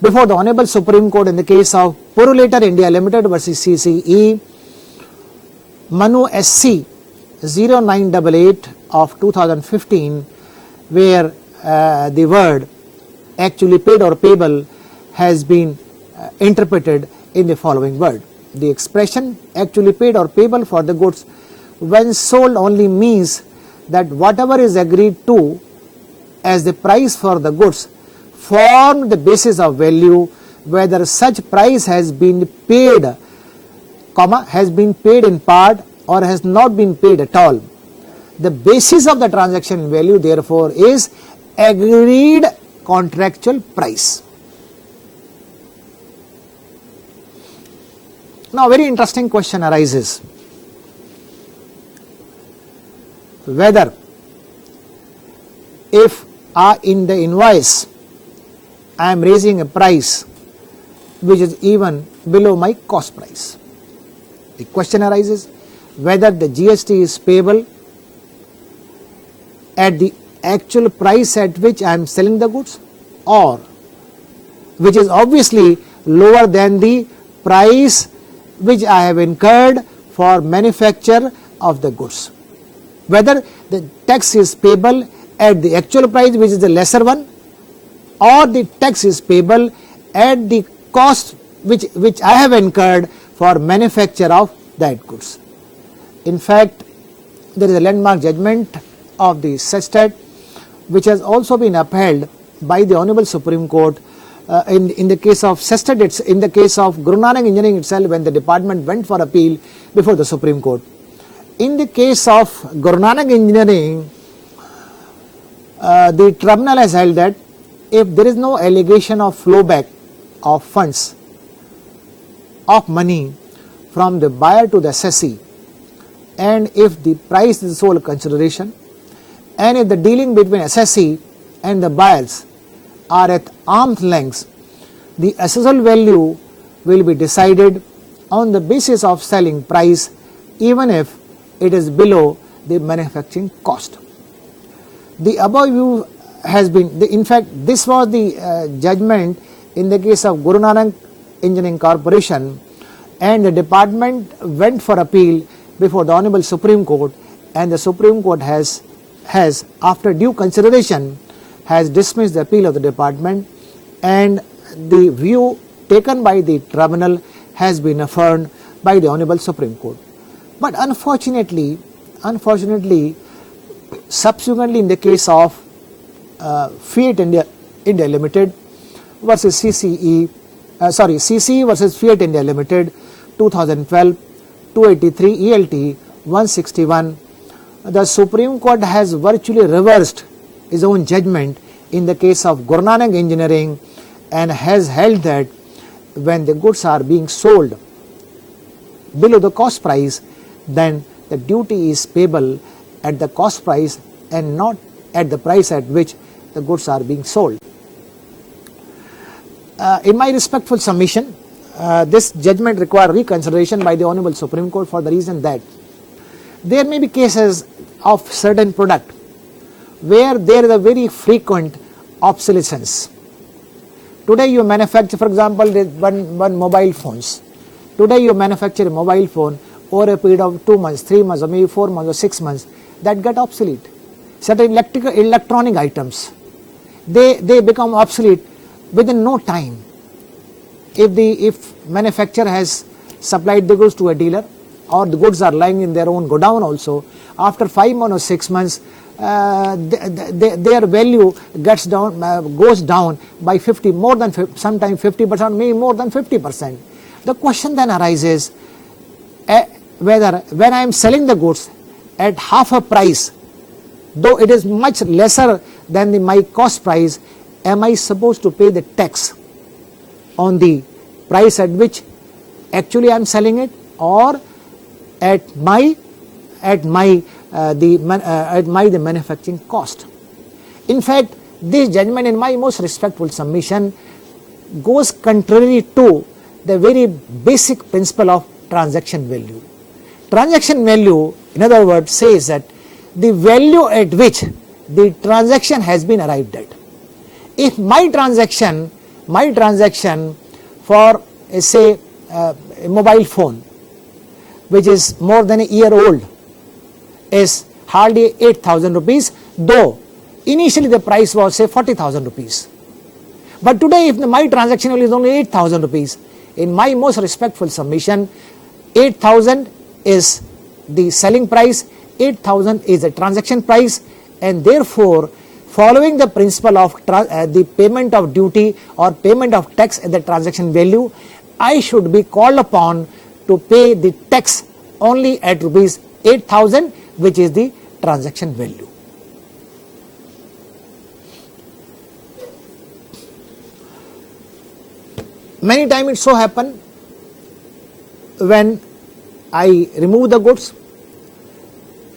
before the Honorable Supreme Court in the case of Purulator India Limited versus CCE Manu SC 0988 of 2015, where the word actually paid or payable has been interpreted in the following word. The expression actually paid or payable for the goods when sold only means that whatever is agreed to as the price for the goods form the basis of value, whether such price has been paid, has been paid in part or has not been paid at all. The basis of the transaction value therefore is agreed contractual price. Now, a very interesting question arises, whether if in the invoice I am raising a price which is even below my cost price. The question arises whether the GST is payable at the actual price at which I am selling the goods, or which is obviously lower than the price which I have incurred for manufacture of the goods. Whether the tax is payable at the actual price, which is the lesser one, or the tax is payable at the cost which I have incurred for manufacture of that goods. In fact, there is a landmark judgment of the SESTAT which has also been upheld by the Honorable Supreme Court in the case of SESTAT, in the case of Guru Nanak Engineering itself, when the department went for appeal before the Supreme Court. In the case of Guru Nanak Engineering, the tribunal has held that if there is no allegation of flow back of funds, of money from the buyer to the assessee, and if the price is the sole consideration, and if the dealing between assessee and the buyers are at arm's length, the assessable value will be decided on the basis of selling price even if it is below the manufacturing cost. The above view has been, in fact, this was the judgment in the case of Guru Nanak Engineering Corporation, and the department went for appeal before the Honorable Supreme Court, and the Supreme Court has after due consideration has dismissed the appeal of the department, and the view taken by the tribunal has been affirmed by the Honorable Supreme Court. But unfortunately, subsequently in the case of Fiat India Limited versus CCE versus Fiat India Limited 2012 283 ELT 161, the Supreme Court has virtually reversed its own judgment in the case of Guru Nanak Engineering, and has held that when the goods are being sold below the cost price, then the duty is payable at the cost price and not at the price at which the goods are being sold. In my respectful submission, this judgment requires reconsideration by the Honorable Supreme Court for the reason that there may be cases of certain product where there is a very frequent obsolescence. Today you manufacture, for example, one mobile phones. Today you manufacture a mobile phone over a period of 2 months, 3 months, or maybe 4 months or 6 months, that get obsolete. Certain electronic items, they become obsolete within no time. If manufacturer has supplied the goods to a dealer, or the goods are lying in their own godown also, after 5 months or 6 months, their value goes down by 50, more than sometimes 50%, maybe more than 50%. The question then arises whether when I am selling the goods at half a price, though it is much lesser than my cost price, am I supposed to pay the tax on the price at which actually I am selling it, or at the manufacturing cost? In fact, this judgment, in my most respectful submission, goes contrary to the very basic principle of transaction value. Transaction value, in other words, says that the value at which the transaction has been arrived at. If my transaction for say a mobile phone which is more than a year old is hardly 8,000 rupees, though initially the price was say 40,000 rupees. But today if my transaction value is only 8,000 rupees, in my most respectful submission, 8,000 is the selling price, 8,000 is the transaction price, and therefore following the principle of the payment of duty or payment of tax at the transaction value, I should be called upon to pay the tax only at rupees 8,000, which is the transaction value. Many times it so happen when I remove the goods,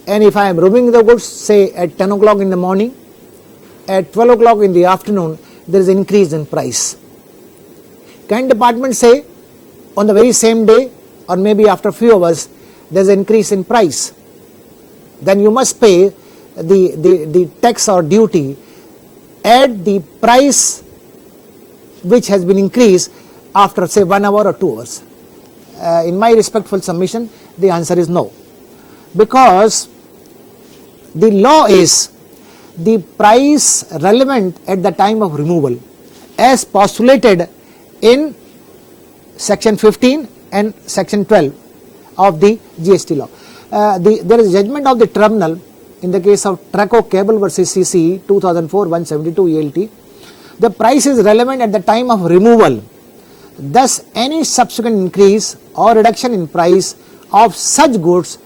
and if I am removing the goods say at 10 o'clock in the morning, at 12 o'clock in the afternoon there is an increase in price. Can department say on the very same day or maybe after a few hours there is an increase in price? Then you must pay the tax or duty at the price which has been increased after say 1 hour or 2 hours. In my respectful submission, the answer is no, because the law is the price relevant at the time of removal as postulated in section 15 and section 12 of the GST law. There is judgment of the tribunal in the case of Traco Cable versus CCE 2004-172 ELT. The price is relevant at the time of removal. Thus, any subsequent increase or reduction in price of such goods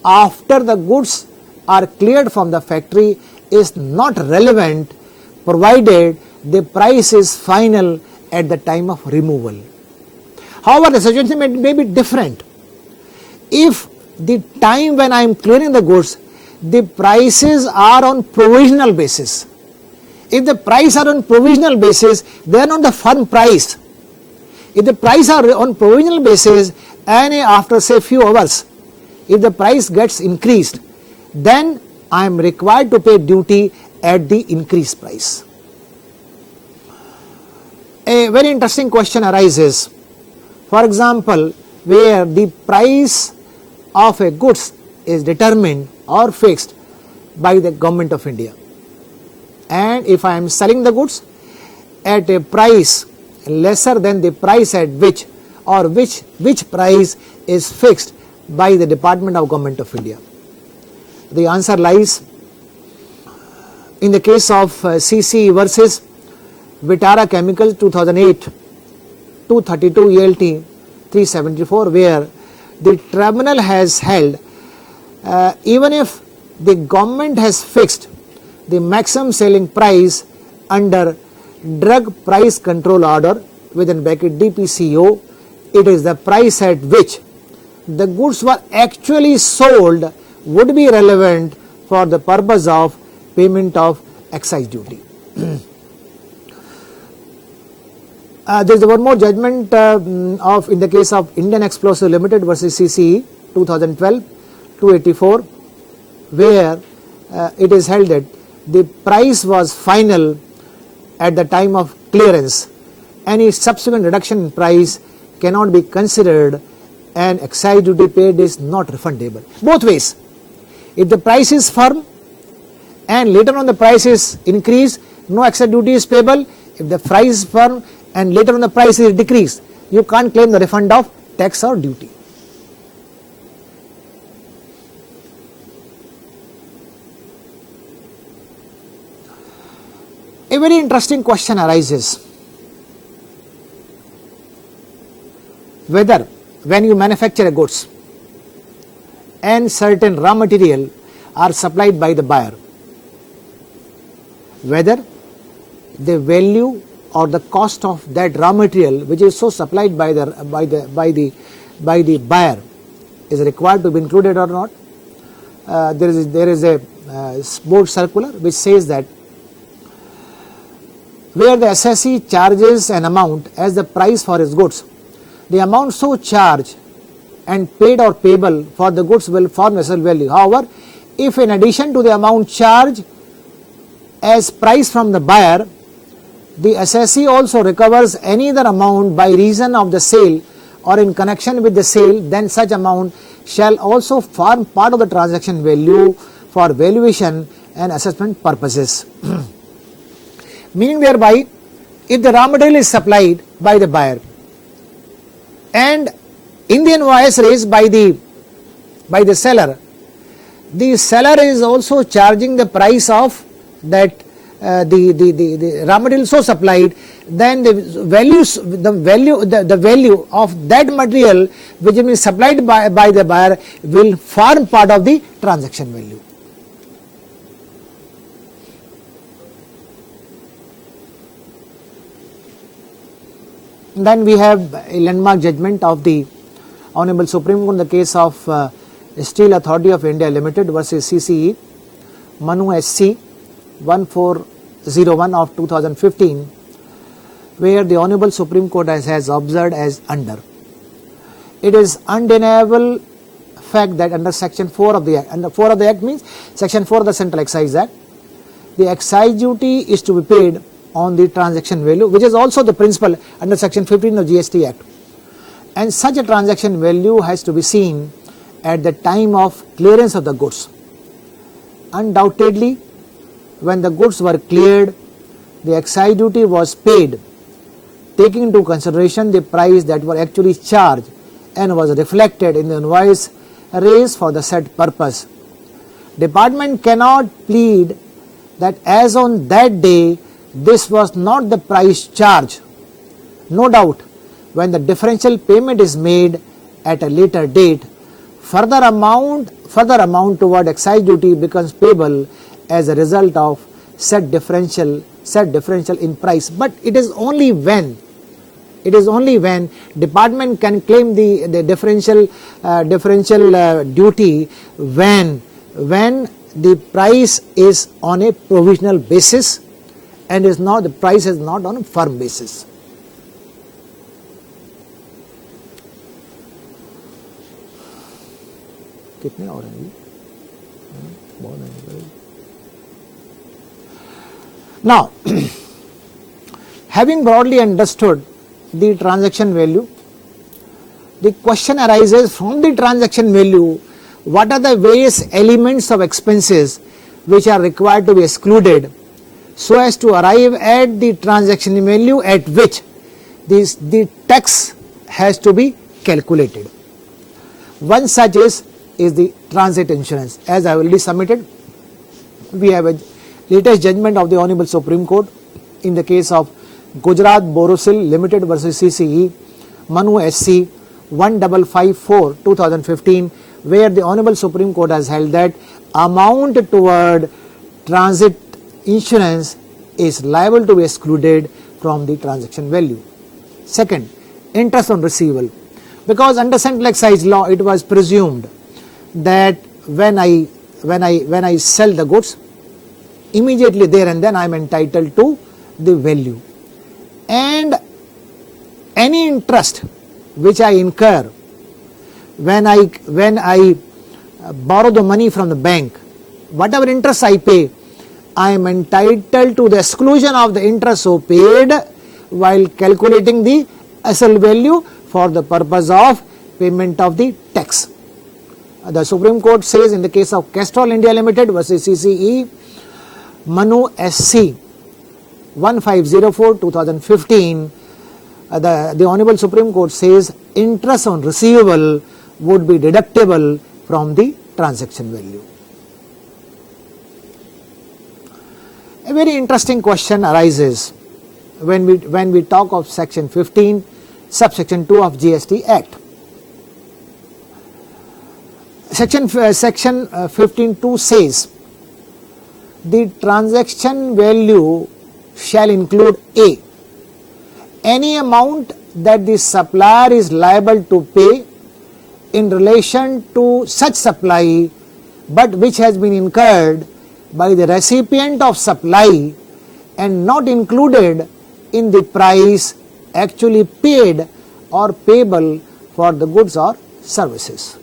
after the goods are cleared from the factory is not relevant provided the price is final at the time of removal. However, the situation may be different. If the time when I am clearing the goods, the prices are on provisional basis. If the price are on provisional basis, they are not the firm price. If the price are on provisional basis and after say few hours, if the price gets increased, then I am required to pay duty at the increased price. A very interesting question arises. For example, where the price of a goods is determined or fixed by the government of India, and if I am selling the goods at a price lesser than the price at which price is fixed by the Department of Government of India. The answer lies in the case of CCE versus Vitara Chemicals 2008 232 ELT 374, where the tribunal has held even if the government has fixed the maximum selling price under Drug Price Control Order within bracket DPCO, it is the price at which the goods were actually sold would be relevant for the purpose of payment of excise duty. There is one more judgment of in the case of Indian Explosive Limited versus CCE 2012-284, where it is held that the price was final at the time of clearance. Any subsequent reduction in price cannot be considered and excise duty paid is not refundable. Both ways. If the price is firm and later on the price is increased, no excise duty is payable. If the price is firm and later on the price is decreased, you can't claim the refund of tax or duty. A very interesting question arises whether when you manufacture a goods and certain raw material are supplied by the buyer, whether the value or the cost of that raw material which is so supplied by the buyer is required to be included or not. There is a board circular which says that where the assessee charges an amount as the price for his goods, the amount so charged and paid or payable for the goods will form vessel value. However, if in addition to the amount charged as price from the buyer, the assessee also recovers any other amount by reason of the sale or in connection with the sale, then such amount shall also form part of the transaction value for valuation and assessment purposes. Meaning thereby, if the raw material is supplied by the buyer and in the invoice raised by the seller is also charging the price of that the raw material so supplied, then the value of that material which is supplied by the buyer will form part of the transaction value. Then we have a landmark judgment of the Honorable Supreme Court in the case of Steel Authority of India Limited versus CCE Manu SC 1401 of 2015, where the Honorable Supreme Court has observed as under. It is undeniable fact that under Section 4 of the Act, under 4 of the Act means Section 4 of the Central Excise Act, the excise duty is to be paid on the transaction value, which is also the principle under Section 15 of GST Act. And such a transaction value has to be seen at the time of clearance of the goods. Undoubtedly, when the goods were cleared, the excise duty was paid taking into consideration the price that were actually charged and was reflected in the invoice raised for the said purpose. Department cannot plead that as on that day this was not the price charged. No doubt, when the differential payment is made at a later date, further amount toward excise duty becomes payable as a result of said differential in price. But it is only when department can claim the differential duty when the price is on a provisional basis and the price is not on a firm basis. कितने और हैं? बहुत हैं. Now, having broadly understood the transaction value, the question arises from the transaction value, what are the various elements of expenses which are required to be excluded so as to arrive at the transaction value at which the tax has to be calculated. One such is the transit insurance. As I have already submitted, we have a latest judgment of the Honorable Supreme Court in the case of Gujarat Borosil Limited versus CCE, Manu SC 1554 2015, where the Honorable Supreme Court has held that amount toward transit insurance is liable to be excluded from the transaction value. Second, interest on receivable. Because under central excise law, it was presumed that when I sell the goods, immediately there and then I am entitled to the value, and any interest which I incur when I borrow the money from the bank, whatever interest I pay, I am entitled to the exclusion of the interest so paid while calculating the asset value for the purpose of payment of the tax. The Supreme Court says in the case of Castrol India Limited versus CCE, Manu SC 1504 2015, the Honorable Supreme Court says interest on receivable would be deductible from the transaction value. A very interesting question arises when we talk of section 15 subsection 2 of GST Act. Section 15.2 says the transaction value shall include A, any amount that the supplier is liable to pay in relation to such supply but which has been incurred by the recipient of supply and not included in the price actually paid or payable for the goods or services.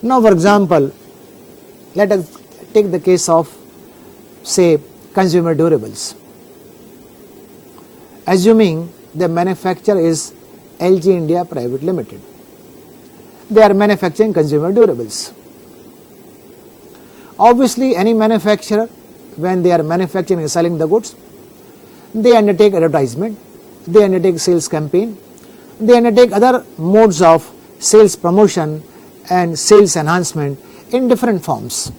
Now, for example, let us take the case of, say, consumer durables. Assuming the manufacturer is LG India Private Limited, they are manufacturing consumer durables. Obviously, any manufacturer, when they are manufacturing and selling the goods, they undertake advertisement, they undertake sales campaign, they undertake other modes of sales promotion and sales enhancement in different forms.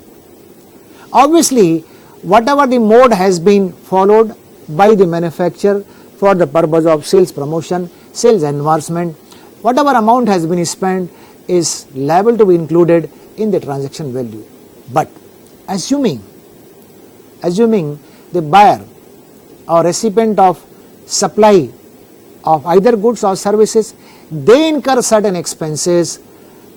Obviously, whatever the mode has been followed by the manufacturer for the purpose of sales promotion, sales enhancement, whatever amount has been spent is liable to be included in the transaction value. But assuming the buyer or recipient of supply of either goods or services, they incur certain expenses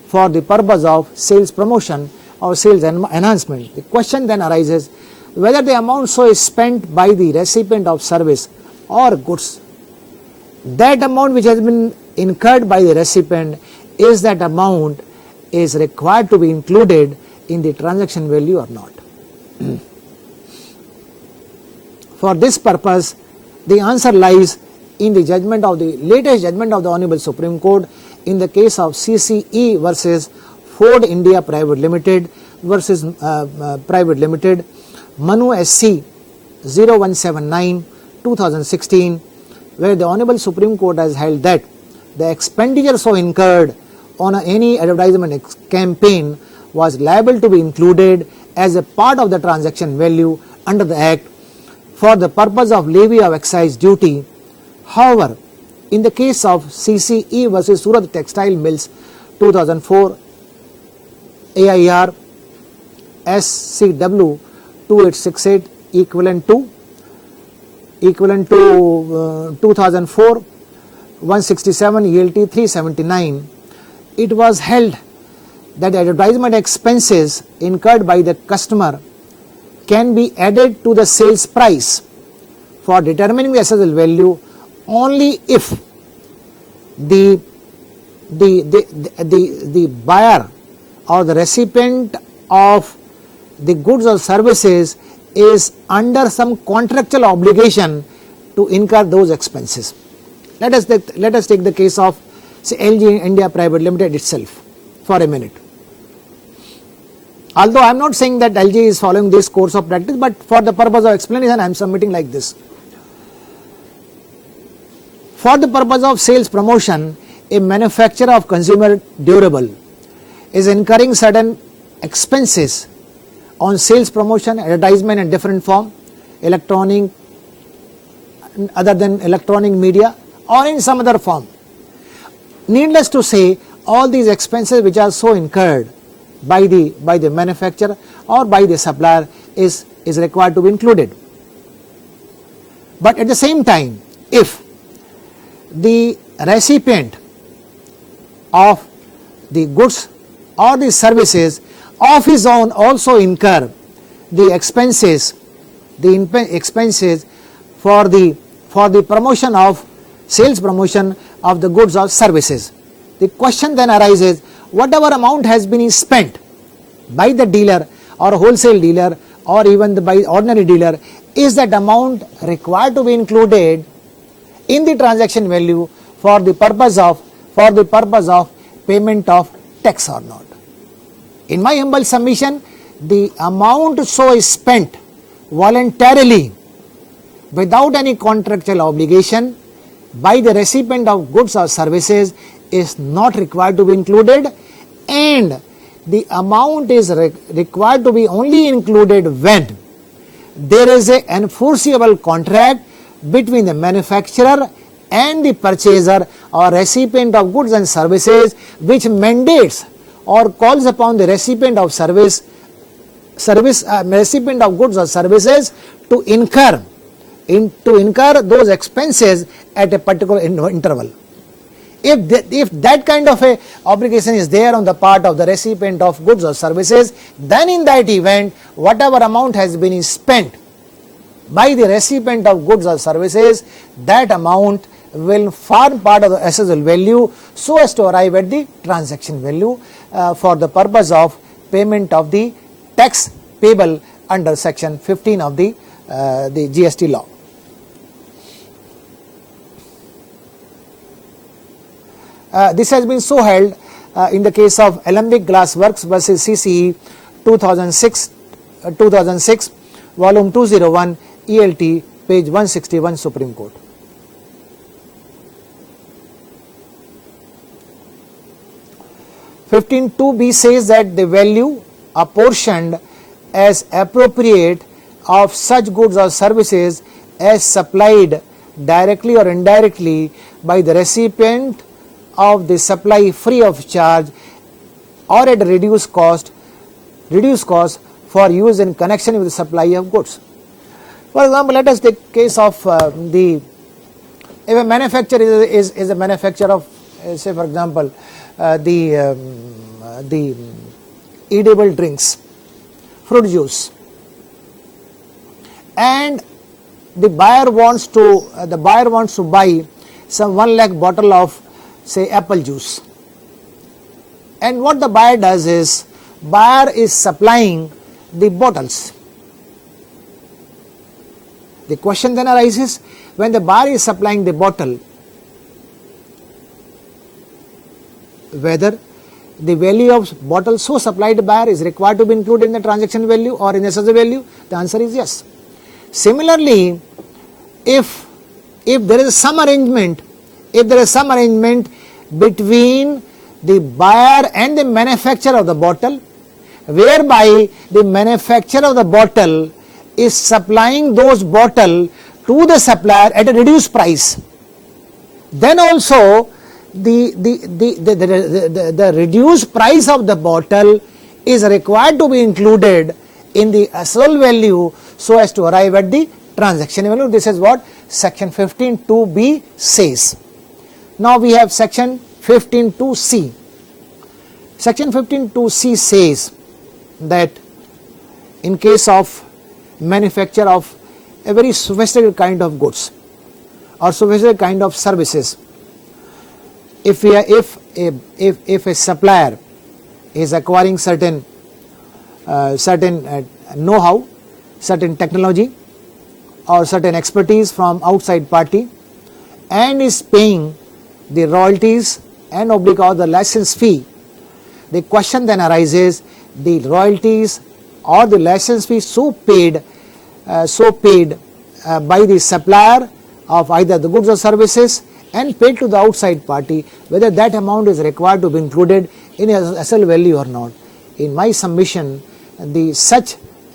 for the purpose of sales promotion or sales enhancement. The question then arises whether the amount so is spent by the recipient of service or goods, that amount which has been incurred by the recipient, is that amount is required to be included in the transaction value or not. For this purpose, the answer lies in the latest judgment of the Honorable Supreme Court in the case of CCE versus Ford India Private Limited versus Private Limited, Manu SC 0179 2016, where the Honorable Supreme Court has held that the expenditure so incurred on any advertisement campaign was liable to be included as a part of the transaction value under the Act for the purpose of levy of excise duty. However, in the case of CCE versus Surat Textile Mills 2004 AIR SCW 2868 equivalent to 2004 167 ELT 379, it was held that advertisement expenses incurred by the customer can be added to the sales price for determining the assessable value only if the buyer or the recipient of the goods or services is under some contractual obligation to incur those expenses. Let us take the case of, say, LG India Private Limited itself for a minute. Although I am not saying that LG is following this course of practice, but for the purpose of explanation I am submitting like this. For the purpose of sales promotion, a manufacturer of consumer durable is incurring certain expenses on sales promotion, advertisement in different form, electronic, other than electronic media, or in some other form. Needless to say, all these expenses which are so incurred by the manufacturer or by the supplier is required to be included. But at the same time, if the recipient of the goods or the services of his own also incur the expenses for the promotion of sales promotion of the goods or services, the question then arises, whatever amount has been spent by the dealer or wholesale dealer or even by ordinary dealer, is that amount required to be included in the transaction value for the purpose of payment of tax or not? In my humble submission, the amount so spent voluntarily without any contractual obligation by the recipient of goods or services is not required to be included, and the amount is required to be only included when there is an enforceable contract between the manufacturer and the purchaser or recipient of goods and services, which mandates or calls upon the recipient of recipient of goods or services to incur those expenses at a particular interval. If that kind of a obligation is there on the part of the recipient of goods or services, then in that event, whatever amount has been spent by the recipient of goods or services, that amount will form part of the assessable value so as to arrive at the transaction value for the purpose of payment of the tax payable under section 15 of the GST law. This has been so held in the case of Alembic Glass Works versus CCE 2006 volume 201 ELT page 161 Supreme Court. Fifteen 2B says that the value apportioned as appropriate of such goods or services as supplied directly or indirectly by the recipient of the supply free of charge or at a reduced cost for use in connection with the supply of goods. For example, let us take case of if a manufacturer is a manufacturer of say for example the edible drinks, fruit juice, and the buyer wants to buy some 1 lakh bottle of say apple juice, and what the buyer does is buyer is supplying the bottles. The question then arises, when the buyer is supplying the bottle, whether the value of bottle so supplied buyer is required to be included in the transaction value or in the assessable value. The answer is yes. Similarly, if there is some arrangement, between the buyer and the manufacturer of the bottle, whereby the manufacturer of the bottle is supplying those bottle to the supplier at a reduced price, then also the reduced price of the bottle is required to be included in the asset value so as to arrive at the transaction value. This is what section 15(2)(b) says. Now we have section 15(2)(c). Section 15(2)(c) says that in case of manufacture of a very sophisticated kind of goods or sophisticated kind of services, if a supplier is acquiring certain know-how, certain technology or certain expertise from outside party and is paying the royalties and or the license fee, the question then arises, the royalties or the license fee so paid by the supplier of either the goods or services and paid to the outside party, whether that amount is required to be included in asset value or not. In my submission, the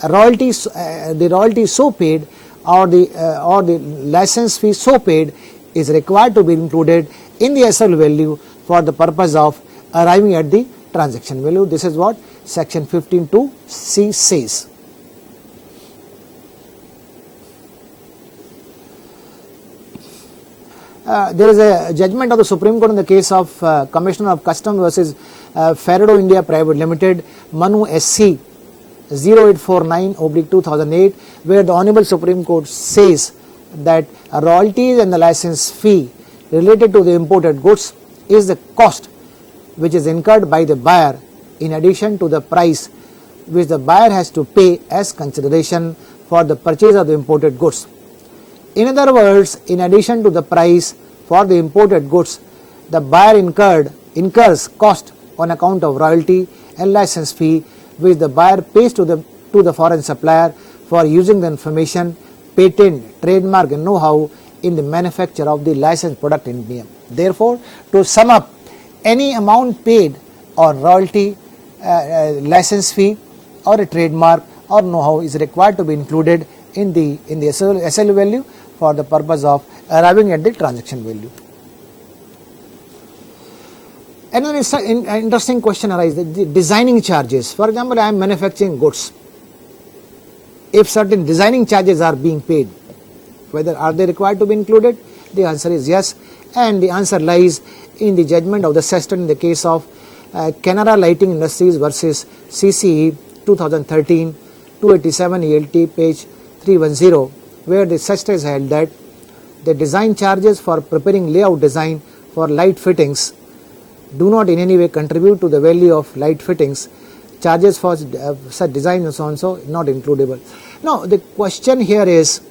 royalty so paid or the license fee so paid is required to be included in the asset value for the purpose of arriving at the transaction value. This is what section 15(2)(c) says. There is a judgment of the Supreme Court in the case of Commissioner of Customs versus Farado India Private Limited, Manu SC 0849/2008, where the Honorable Supreme Court says that royalties and the license fee related to the imported goods is the cost which is incurred by the buyer in addition to the price which the buyer has to pay as consideration for the purchase of the imported goods. In other words, in addition to the price for the imported goods, the buyer incurs cost on account of royalty and license fee which the buyer pays to the foreign supplier for using the information, patent, trademark and know-how in the manufacture of the licensed product in India. Therefore, to sum up, any amount paid on royalty, license fee or a trademark or know-how is required to be included in the asset value for the purpose of arriving at the transaction value. Another interesting question arises, the designing charges. For example, I am manufacturing goods. If certain designing charges are being paid, whether are they required to be included? The answer is yes, and the answer lies in the judgment of the session in the case of Canara Lighting Industries versus CCE 2013 287 ELT page 310, where the session has held that the design charges for preparing layout design for light fittings do not in any way contribute to the value of light fittings. Charges for such design and so on, so not includable. Now the question here is,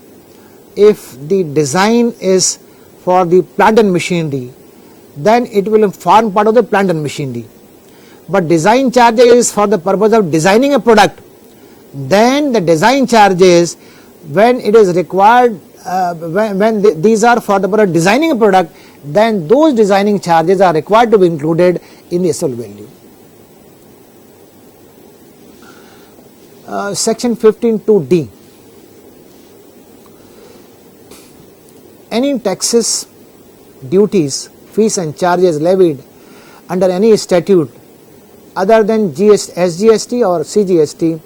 if the design is for the plant and machinery, then it will form part of the plant and machinery. But design charges is for the purpose of designing a product, then the design charges, when it is required, these are for the purpose of designing a product, then those designing charges are required to be included in the asset value. Section 15(2)(d). Any taxes, duties, fees and charges levied under any statute other than SGST or CGST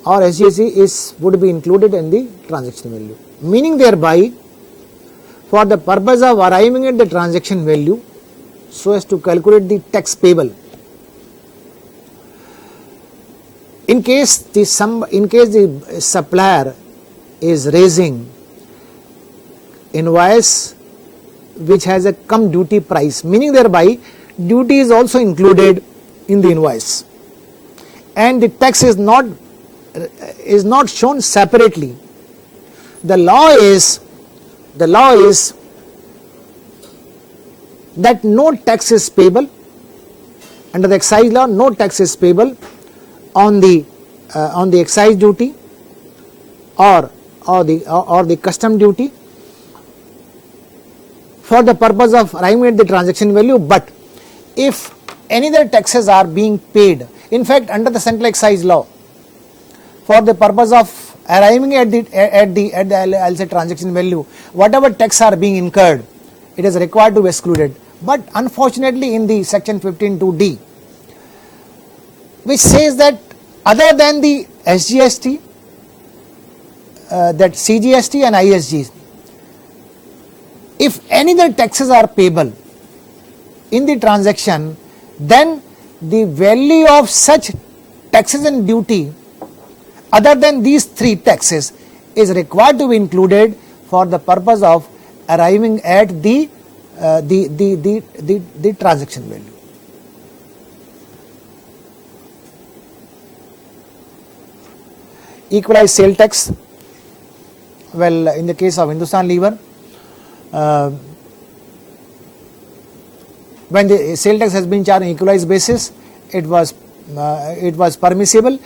or SGST would be included in the transaction value. Meaning thereby, for the purpose of arriving at the transaction value, so as to calculate the tax payable, in case the supplier is raising invoice which has a cum duty price, meaning thereby duty is also included in the invoice and the tax is not shown separately. The law is that no tax is payable under the excise law. No tax is payable on the excise duty or or the custom duty for the purpose of arriving at the transaction value, but if any other taxes are being paid, in fact under the central excise law, for the purpose of arriving at the I'll say transaction value, whatever tax are being incurred, it is required to be excluded. But unfortunately in the section 15(2)(d), which says that other than the SGST, that CGST and ISG, if any other taxes are payable in the transaction, then the value of such taxes and duty other than these three taxes is required to be included for the purpose of arriving at the transaction value. Equalized sale tax. Well, in the case of Hindustan Lever, when the sale tax has been charged on equalized basis, it was permissible,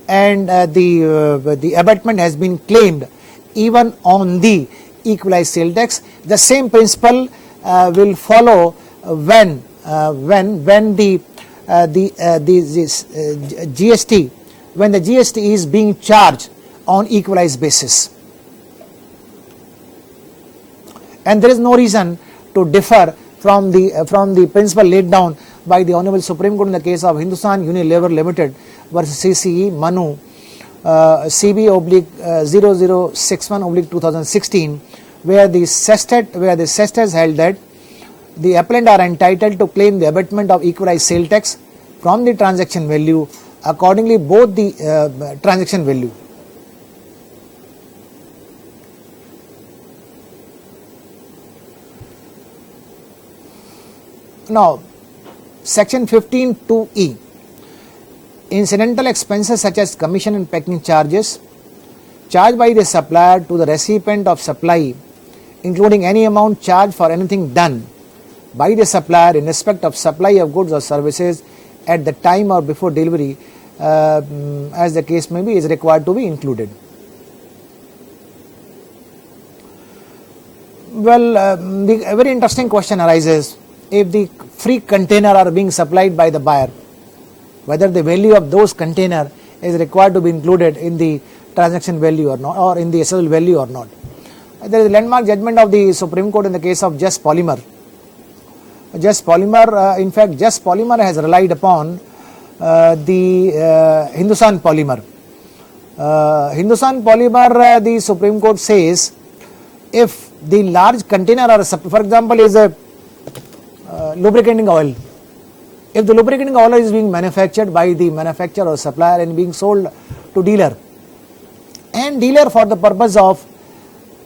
and the abatement has been claimed even on the equalized sale tax. The same principle will follow when the GST, when the GST is being charged on equalized basis, and there is no reason to differ from the principle laid down by the Honorable Supreme Court in the case of Hindustan Unilever Limited versus CCE Manu CB/0061/2016, where the SEST has held that the appellant are entitled to claim the abatement of equalized sale tax from the transaction value, accordingly both the transaction value. Now, section 15(2)(e), incidental expenses such as commission and packing charges charged by the supplier to the recipient of supply, including any amount charged for anything done by the supplier in respect of supply of goods or services at the time or before delivery, as the case may be, is required to be included. Well, a very interesting question arises: if the free container are being supplied by the buyer, whether the value of those container is required to be included in the transaction value or not, or in the assessable value or not. There is a landmark judgment of the Supreme Court in the case of Just Polymer. Just Polymer, in fact, Just Polymer has relied upon the Hindustan Polymer. Hindustan Polymer, the Supreme Court says, if the large container, or for example, is a lubricating oil. If the lubricating oil is being manufactured by the manufacturer or supplier and being sold to dealer, and dealer for the purpose of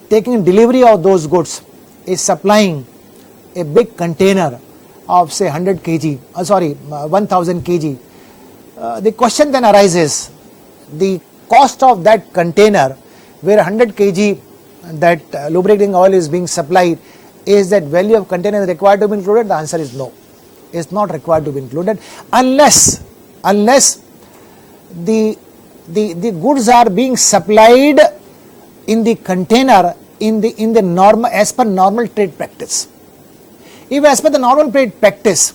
taking delivery of those goods is supplying a big container of say 100 kg, 1000 kg, the question then arises, the cost of that container where 100 kg that lubricating oil is being supplied, is that value of container required to be included? The answer is no. It is not required to be included unless the goods are being supplied in the container in the normal, as per normal trade practice. If as per the normal trade practice,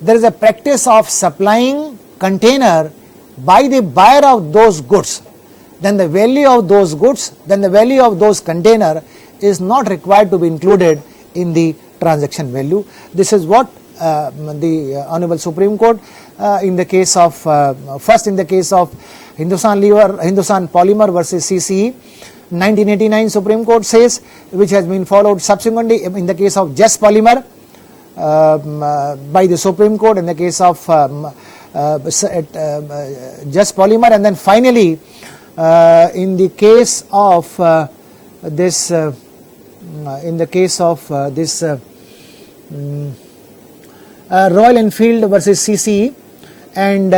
there is a practice of supplying container by the buyer of those goods, then the value of those goods, then the value of those container is not required to be included in the transaction value. This is what the Honorable Supreme Court in the case of first in the case of Hindustan Polymer versus CCE 1989 Supreme Court says, which has been followed subsequently in the case of Just Polymer by the Supreme Court in the case of Just Polymer, and then finally in the case of this Royal Enfield versus CCE, and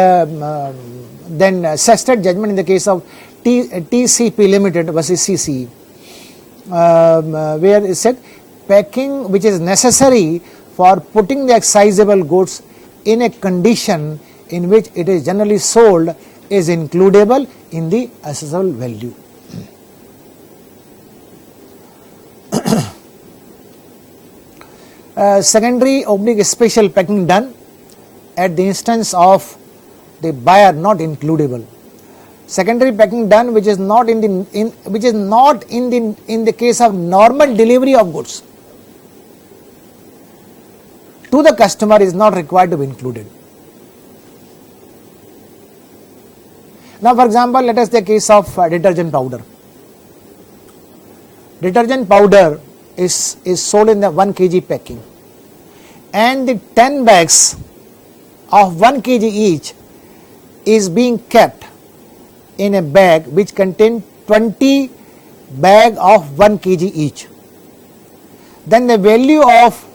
then SEST judgment in the case of TCP Limited versus CCE, where it said packing which is necessary for putting the excisable goods in a condition in which it is generally sold is includable in the assessable value. secondary oblique special packing done at the instance of the buyer not includable. Secondary packing done which is not in the case of normal delivery of goods to the customer is not required to be included. Now, for example, let us take the case of detergent powder. Detergent powder is sold in the 1 kg packing, and the 10 bags of 1 kg each is being kept in a bag which contains 20 bag of 1 kg each. Then the value of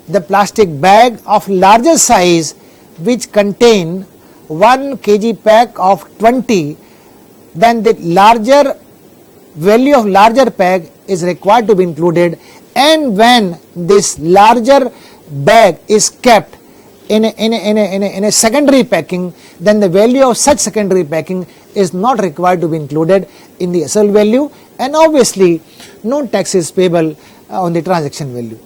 the plastic bag of larger size which contain 1 kg pack of 20, then the larger value of larger pack is required to be included, and when this larger bag is kept in a secondary packing, then the value of such secondary packing is not required to be included in the SL value, and obviously no tax is payable on the transaction value.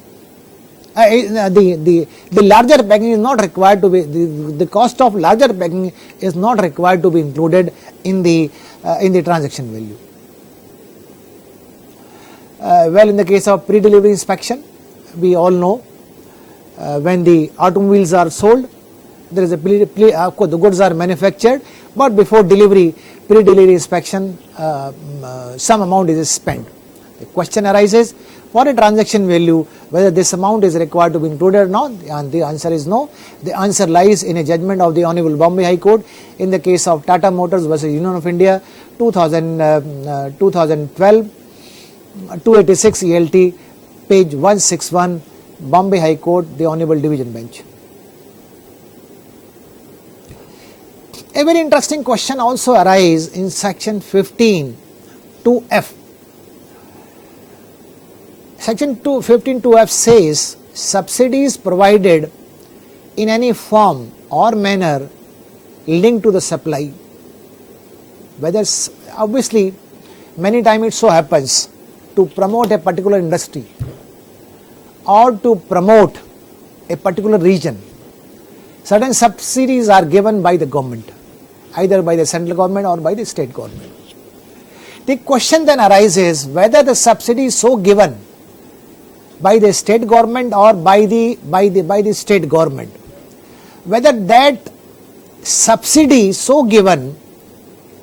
The larger packing is not required to be, the cost of larger packing is not required to be included in the transaction value. Well, in the case of pre-delivery inspection, we all know when the automobiles are sold, there is of course the goods are manufactured, but before delivery, pre-delivery inspection, some amount is spent. The question arises, for a transaction value, whether this amount is required to be included or not, and the answer is no. The answer lies in a judgment of the Honorable Bombay High Court in the case of Tata Motors versus Union of India, 2012, 286 ELT, page 161, Bombay High Court, the Honorable Division Bench. A very interesting question also arises in section 15 2F. Section 15 2F says subsidies provided in any form or manner linked to the supply. Whether obviously many times it so happens to promote a particular industry or to promote a particular region, certain subsidies are given by the government, either by the central government or by the state government. The question then arises whether the subsidy is so given by the state government or by the state government, whether that subsidy so given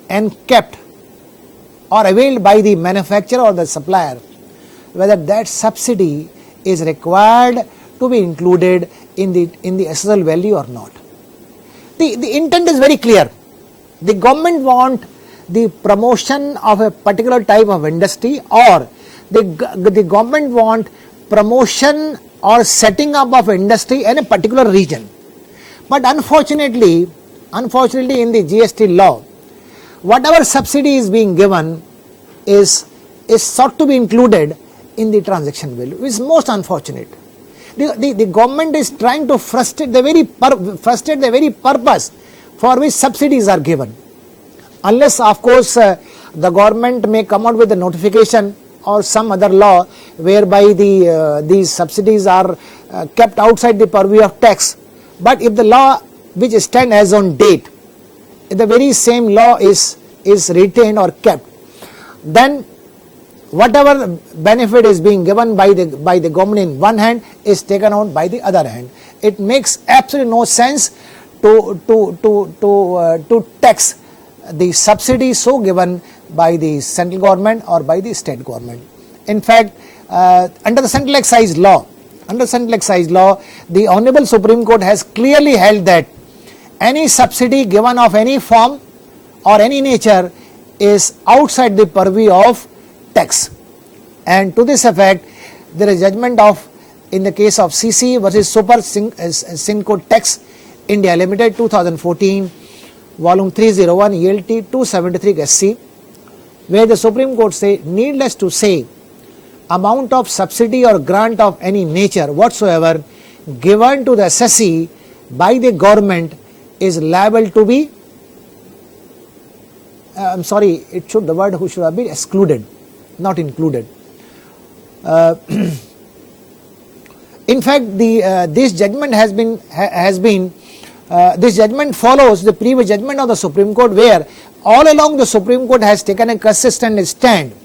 and kept or availed by the manufacturer or the supplier, whether that subsidy is required to be included in the SSL value or not. The intent is very clear. The government want the promotion of a particular type of industry, or the government want promotion or setting up of industry in a particular region. But unfortunately in the GST law, whatever subsidy is being given is sought to be included in the transaction value, which is most unfortunate. The government is trying to frustrate the very purpose for which subsidies are given. Unless of course the government may come out with a notification or some other law whereby these subsidies are kept outside the purview of tax. But if the law which stands as on date, if the very same law is retained or kept, then whatever benefit is being given by the government in one hand is taken out by the other hand. It makes absolutely no sense to tax the subsidy so given by the central government or by the state government. In fact, under the central excise law, the Honorable Supreme Court has clearly held that any subsidy given of any form or any nature is outside the purview of tax. And to this effect, there is judgment of in the case of CC versus Super Synco Tax India Limited 2014, volume 301 ELT 273 SC, where the Supreme Court say, needless to say, amount of subsidy or grant of any nature whatsoever given to the assessee by the government is liable to be, the word should have been excluded, not included. In fact, this judgment this judgment follows the previous judgment of the Supreme Court, where all along the Supreme Court has taken a consistent stand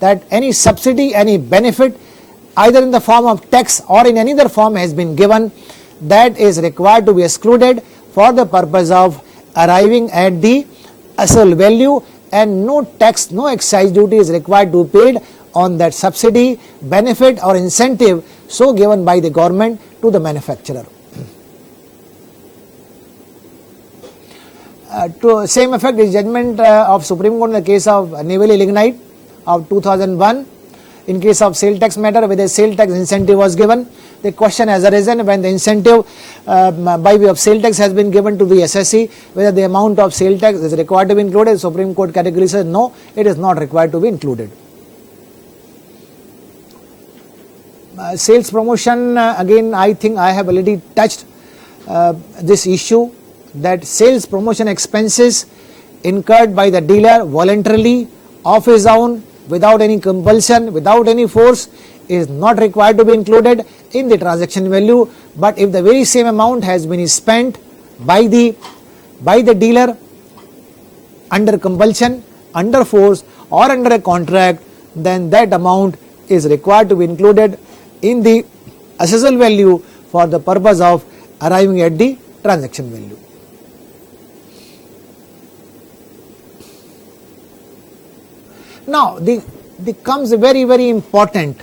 that any subsidy, any benefit, either in the form of tax or in any other form has been given, that is required to be excluded for the purpose of arriving at the asset value, and no tax, no excise duty is required to be paid on that subsidy, benefit or incentive so given by the government to the manufacturer. To same effect is judgment of Supreme Court in the case of Neyveli Lignite of 2001. In case of sale tax matter, whether sale tax incentive was given, the question has arisen when the incentive by way of sale tax has been given to the SSC, whether the amount of sale tax is required to be included. The Supreme Court category says no, it is not required to be included. Sales promotion, again I think I have already touched this issue, that sales promotion expenses incurred by the dealer voluntarily of his own, without any compulsion, without any force, is not required to be included in the transaction value. But if the very same amount has been spent by the dealer under compulsion, under force or under a contract, then that amount is required to be included in the assessable value for the purpose of arriving at the transaction value. Now, there comes a very, very important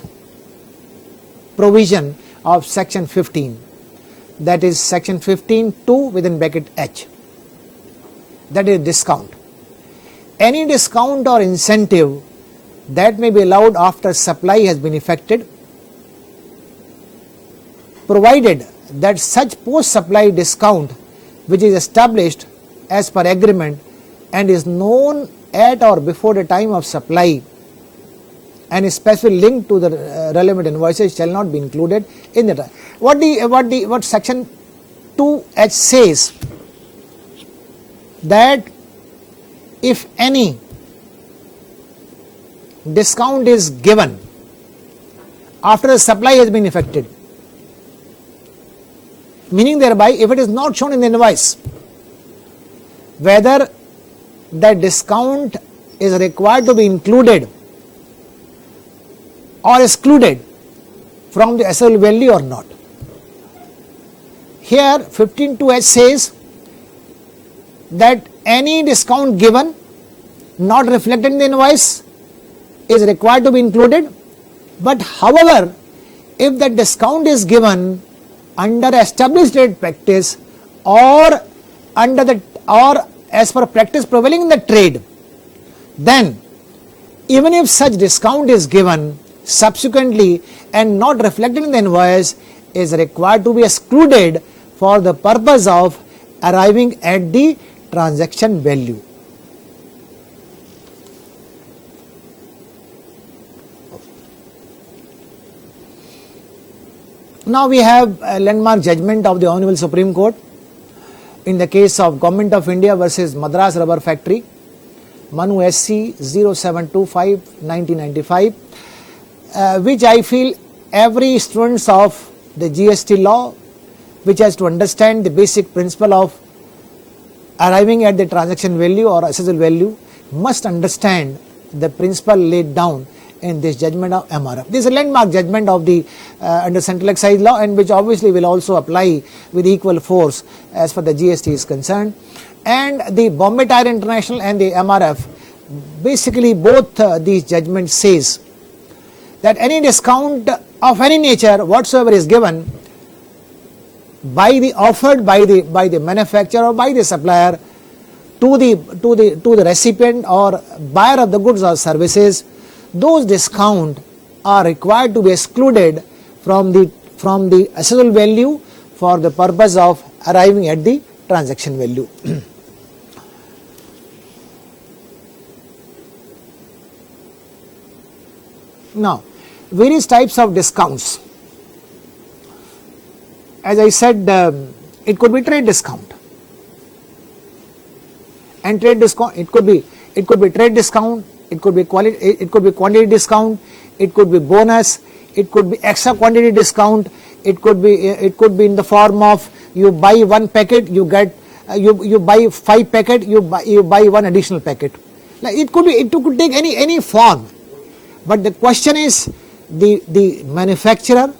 provision of section 15, that is section 15(2) within bracket H, that is discount. Any discount or incentive that may be allowed after supply has been effected, provided that such post-supply discount which is established as per agreement and is known at or before the time of supply and is specifically linked to the relevant invoices shall not be included in the. What section 2H says, that if any discount is given after the supply has been effected, meaning thereby if it is not shown in the invoice whether that discount is required to be included or excluded from the assessable value or not. Here 15(2)H says that any discount given not reflected in the invoice is required to be included, but however, if the discount is given under established trade practice or as per practice prevailing in the trade, then even if such discount is given subsequently and not reflected in the invoice, is required to be excluded for the purpose of arriving at the transaction value. Now we have a landmark judgment of the Honorable Supreme Court in the case of Government of India versus Madras Rubber Factory, Manu SC 0725/1995, which I feel every student of the GST law which has to understand the basic principle of arriving at the transaction value or assessable value must understand the principle laid down in this judgment of MRF. This is a landmark judgment of the under central excise law, and which obviously will also apply with equal force as far the GST is concerned. And the Bombay Tire International and the MRF, basically both these judgments says that any discount of any nature whatsoever is given by the offered by the manufacturer or by the supplier to the recipient or buyer of the goods or services, those discounts are required to be excluded from the assessable value for the purpose of arriving at the transaction value. Now, various types of discounts. As I said, it could be trade discount, and trade discount it could be trade discount. It could be quantity discount, it could be bonus, it could be extra quantity discount, It could be in the form of you buy one packet, you get you buy 5 packet, you buy one additional packet. Like it could take any form. But the question is, the manufacturer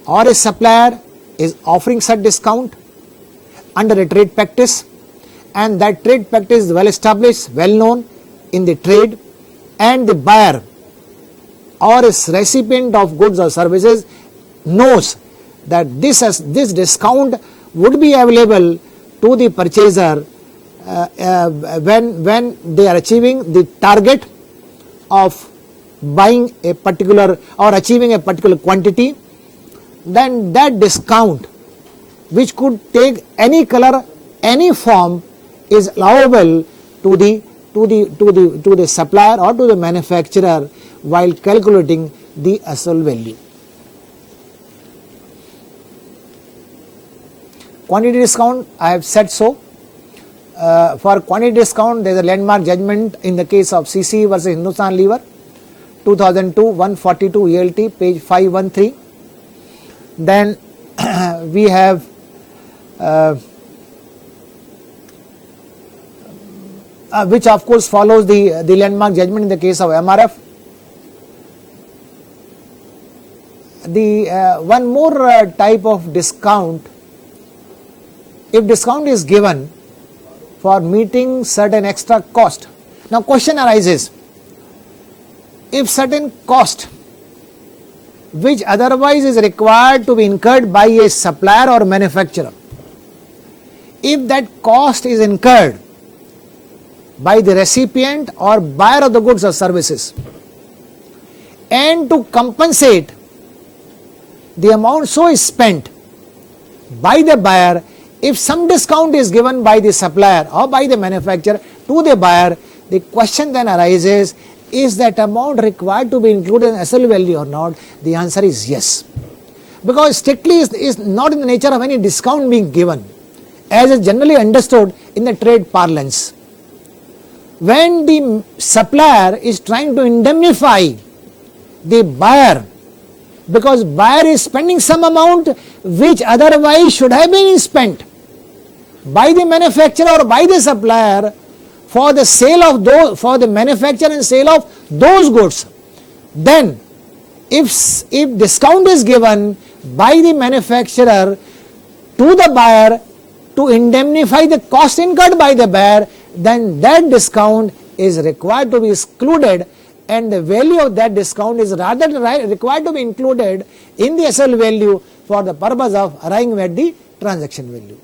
or a supplier is offering such discount under a trade practice, and that trade practice is well established, well known in the trade, and the buyer or a recipient of goods or services knows that this discount would be available to the purchaser when they are achieving the target of buying a particular or achieving a particular quantity, then that discount, which could take any color, any form, is allowable to the supplier or to the manufacturer while calculating the asset value. Quantity discount, I have said so. For quantity discount, there is a landmark judgment in the case of CC versus Hindustan Lever, 2002, 142 ELT, page 513. Then we have which of course follows the landmark judgment in the case of MRF. The one more type of discount, if discount is given for meeting certain extra cost. Now question arises, if certain cost which otherwise is required to be incurred by a supplier or manufacturer, if that cost is incurred by the recipient or buyer of the goods or services, and to compensate the amount so spent by the buyer, if some discount is given by the supplier or by the manufacturer to the buyer, the question then arises, is that amount required to be included in asset value or not? The answer is yes, because strictly is not in the nature of any discount being given, as is generally understood in the trade parlance. When the supplier is trying to indemnify the buyer, because buyer is spending some amount which otherwise should have been spent by the manufacturer or by the supplier for the sale of those, for the manufacture and sale of those goods, then if discount is given by the manufacturer to the buyer to indemnify the cost incurred by the buyer, then that discount is required to be excluded, and the value of that discount is rather required to be included in the asset value for the purpose of arriving at the transaction value.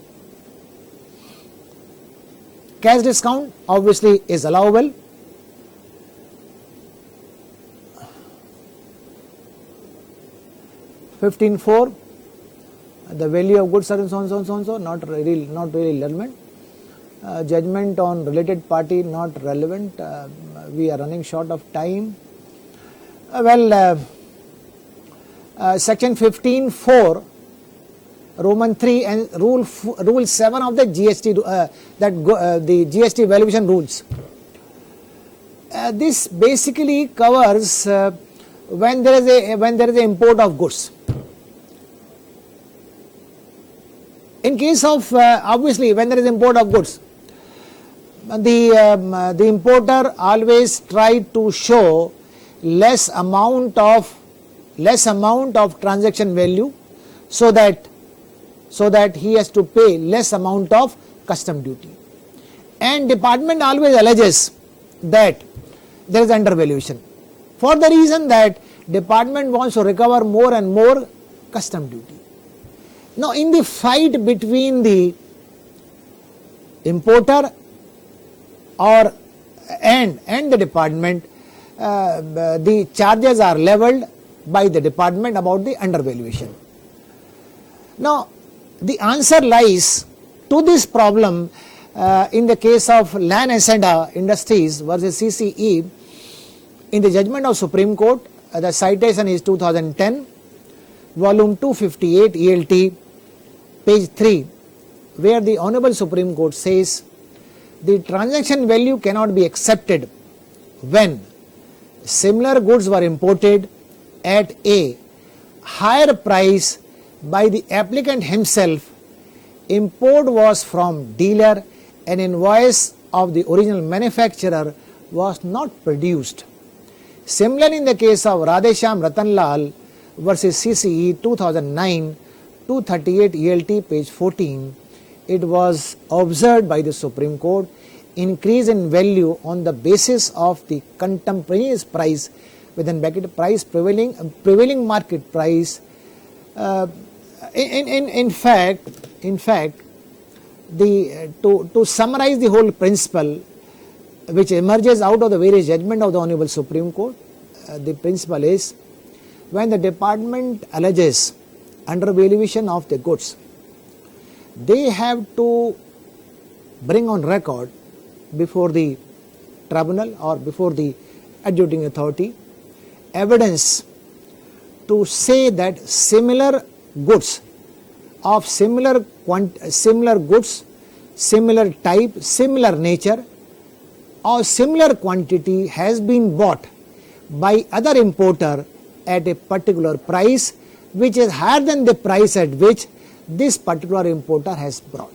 Cash discount obviously is allowable. (15.4) the value of goods, so and so, not really relevant. Judgment on related party, not relevant. We are running short of time. Section 15.4, Roman 3 and Rule 7 of the GST, the GST valuation rules. This basically covers when there is a import of goods. In case of obviously when there is import of goods, the importer always try to show less amount of transaction value, so that he has to pay less amount of custom duty, and department always alleges that there is undervaluation, for the reason that department wants to recover more and more custom duty. Now in the fight between the importer and the department, the charges are leveled by the department about the undervaluation. Now the answer lies to this problem in the case of Lan Ascenda Industries versus CCE in the judgment of Supreme Court. The citation is 2010, volume 258 ELT, page 3, where the Honorable Supreme Court says the transaction value cannot be accepted when similar goods were imported at a higher price by the applicant himself, import was from dealer, an invoice of the original manufacturer was not produced. Similarly, in the case of Radheshyam Ratanlal versus CCE 2009, 238 ELT page 14, it was observed by the Supreme Court increase in value on the basis of the contemporaneous price within bracket price prevailing market price. In fact, to summarize the whole principle which emerges out of the various judgment of the Honorable Supreme Court, the principle is when the department alleges undervaluation of the goods, they have to bring on record before the tribunal or before the adjudicating authority evidence to say that similar goods of similar goods, similar type, similar nature or similar quantity has been bought by other importer at a particular price which is higher than the price at which this particular importer has brought.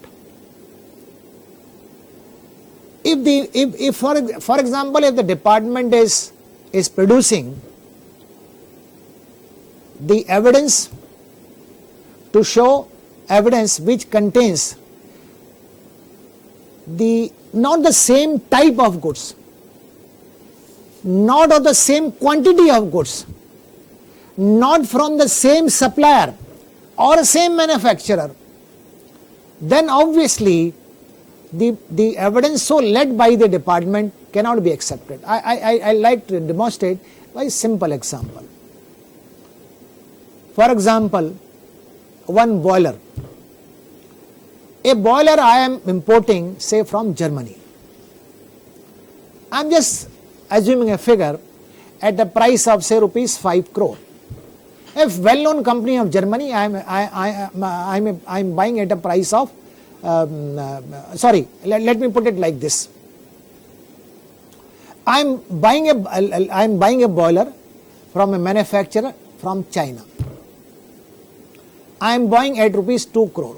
If for example, if the department is producing the evidence to show evidence which contains not the same type of goods, not of the same quantity of goods, not from the same supplier or same manufacturer, then obviously the evidence so led by the department cannot be accepted. I like to demonstrate by a simple example. For example, one boiler. A boiler I am importing, say, from Germany. I am just assuming a figure at the price of, say, rupees 5 crore. A well-known company of Germany, I am buying at a price of, let me put it like this. I am buying a boiler from a manufacturer from China. I am buying at rupees 2 crore.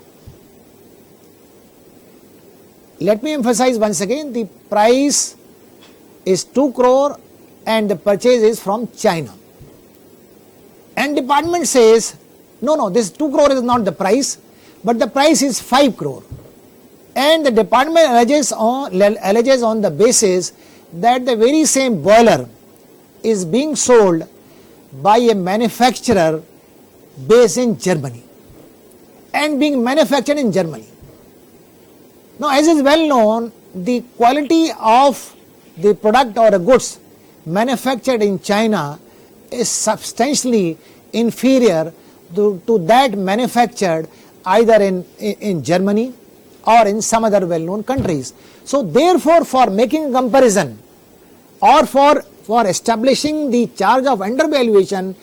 Let me emphasize once again, the price is 2 crore and the purchase is from China. And department says, no, this 2 crore is not the price, but the price is 5 crore. And the department alleges on the basis that the very same boiler is being sold by a manufacturer based in Germany and being manufactured in Germany. Now, as is well known, the quality of the product or the goods manufactured in China is substantially inferior to that manufactured either in Germany or in some other well-known countries. So, therefore, for making a comparison or for establishing the charge of undervaluation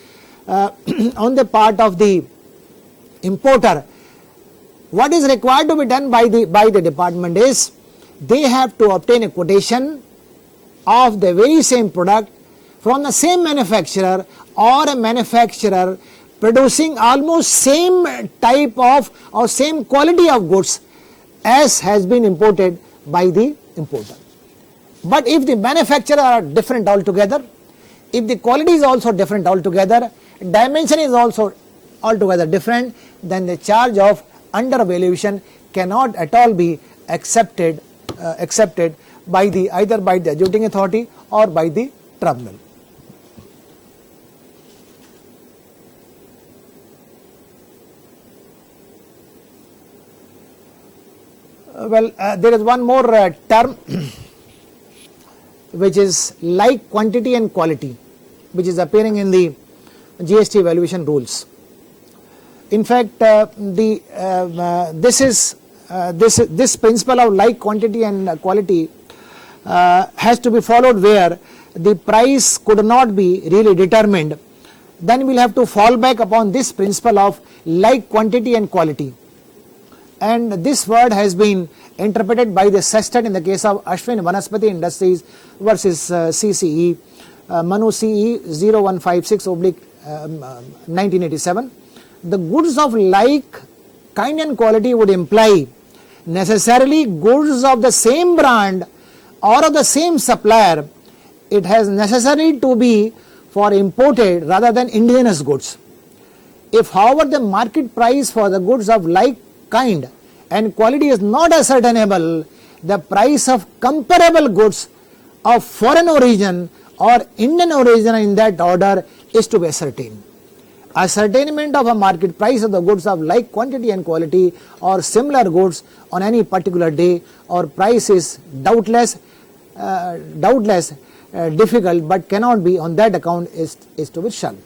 on the part of the importer, what is required to be done by the department is they have to obtain a quotation of the very same product from the same manufacturer or a manufacturer producing almost same type of or same quality of goods as has been imported by the importer. But if the manufacturer are different altogether, if the quality is also different altogether, dimension is also altogether different, then the charge of undervaluation cannot at all be accepted by either by the adjudicating authority or by the tribunal. There is one more term which is like quantity and quality, which is appearing in the GST valuation rules. In fact, this principle of like quantity and quality has to be followed where the price could not be really determined. Then we will have to fall back upon this principle of like quantity and quality. And this word has been interpreted by the Sestet in the case of Ashwin Vanaspati Industries versus CCE, Manu CE 0156/1987. the goods of like kind and quality would imply necessarily goods of the same brand or of the same supplier. It has necessary to be for imported rather than indigenous goods. If however the market price for the goods of like kind and quality is not ascertainable, the price of comparable goods of foreign origin or Indian origin in that order is to be ascertained. Ascertainment of a market price of the goods of like quantity and quality or similar goods on any particular day or price is doubtless difficult, but cannot be on that account is to be shunned.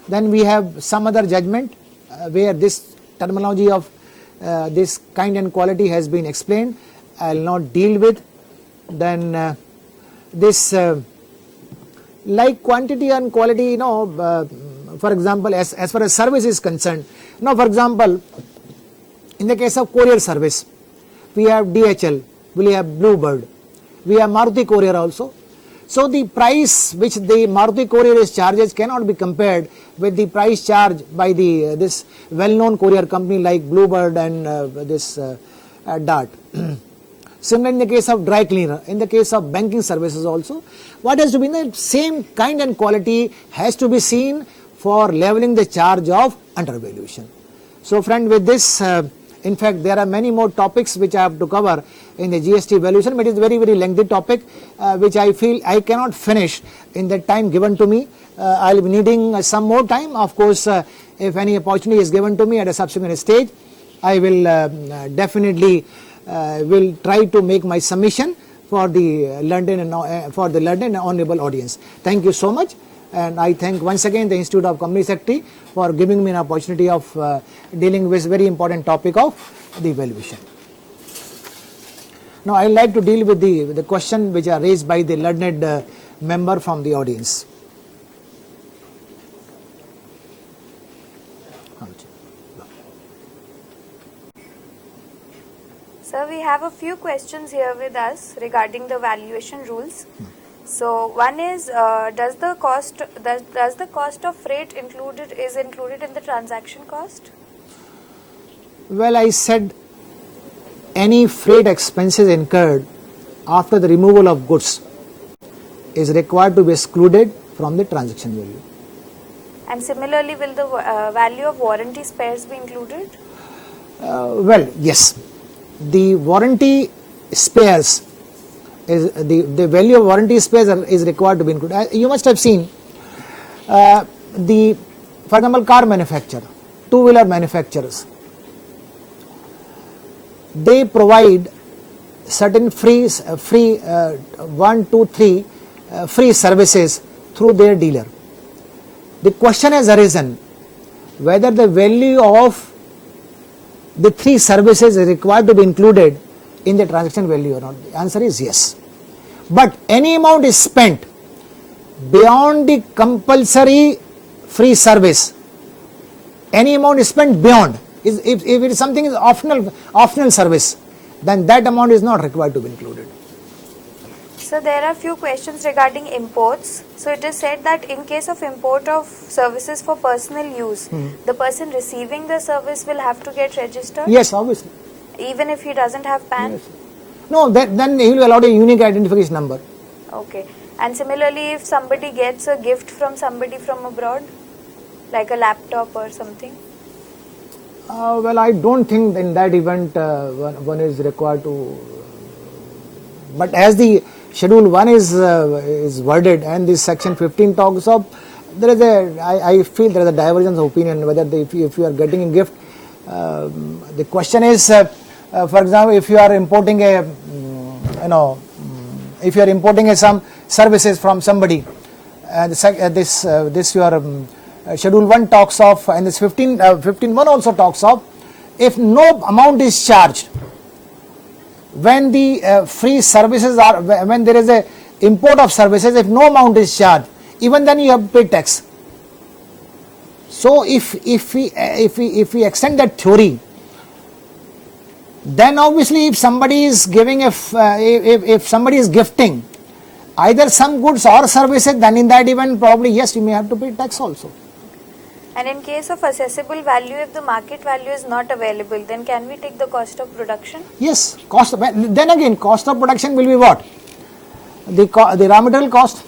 Then we have some other judgment where this terminology of this kind and quality has been explained. I will not deal with. Then this like quantity and quality, for example, as far as service is concerned. Now, for example, in the case of courier service, we have DHL, we have Bluebird, we have Maruti Courier also. So the price which the Maruti Courier is charges cannot be compared with the price charged by this well-known courier company like Bluebird and this Dart. Similar in the case of dry cleaner, in the case of banking services also, what has to be the same kind and quality has to be seen for leveling the charge of undervaluation. So friend, with this, in fact, there are many more topics which I have to cover in the GST valuation, but it is very lengthy topic which I feel I cannot finish in the time given to me. I will be needing some more time. Of course, if any opportunity is given to me at a subsequent stage, I will definitely will try to make my submission for the learned and honorable audience. Thank you so much, and I thank once again the Institute of Company Secretary for giving me an opportunity of dealing with very important topic of the valuation. Now I would like to deal with the question which are raised by the learned member from the audience. Sir, we have a few questions here with us regarding the valuation rules. So one is, does the cost of freight included in the transaction cost? Well, I said any freight expenses incurred after the removal of goods is required to be excluded from the transaction value. And similarly, will the value of warranty spares be included? Well, yes. The warranty spares is the value of warranty spares is required to be included. You must have seen for example, car manufacturer, two-wheeler manufacturers, they provide certain free 1, 2, 3 free services through their dealer. The question has arisen whether the value of the 3 services is required to be included in the transaction value or not. The answer is yes. But any amount is spent beyond the compulsory free service, any amount is spent beyond, if it is something is optional service, then that amount is not required to be included. So there are few questions regarding imports. So it is said that in case of import of services for personal use, the person receiving the service will have to get registered? Yes, obviously. Even if he doesn't have PAN? Yes. No, then he will be allowed a unique identification number. Okay. And similarly, if somebody gets a gift from somebody from abroad, like a laptop or something? Well, I don't think in that event one is required to, but as the Schedule 1 is worded and this section 15 talks of, there is I feel there is a divergence of opinion whether if you are getting a gift, the question is, for example, if you are importing some services from somebody, this your Schedule 1 talks of, and this 15.1 also talks of, if no amount is charged when the free services are, when there is a import of services, if no amount is charged, even then you have to pay tax. So if we extend that theory, then obviously if somebody is giving if somebody is gifting either some goods or services, then in that event probably yes, you may have to pay tax also. And in case of accessible value, if the market value is not available, then can we take the cost of production? Yes, then again cost of production will be what? The raw material cost,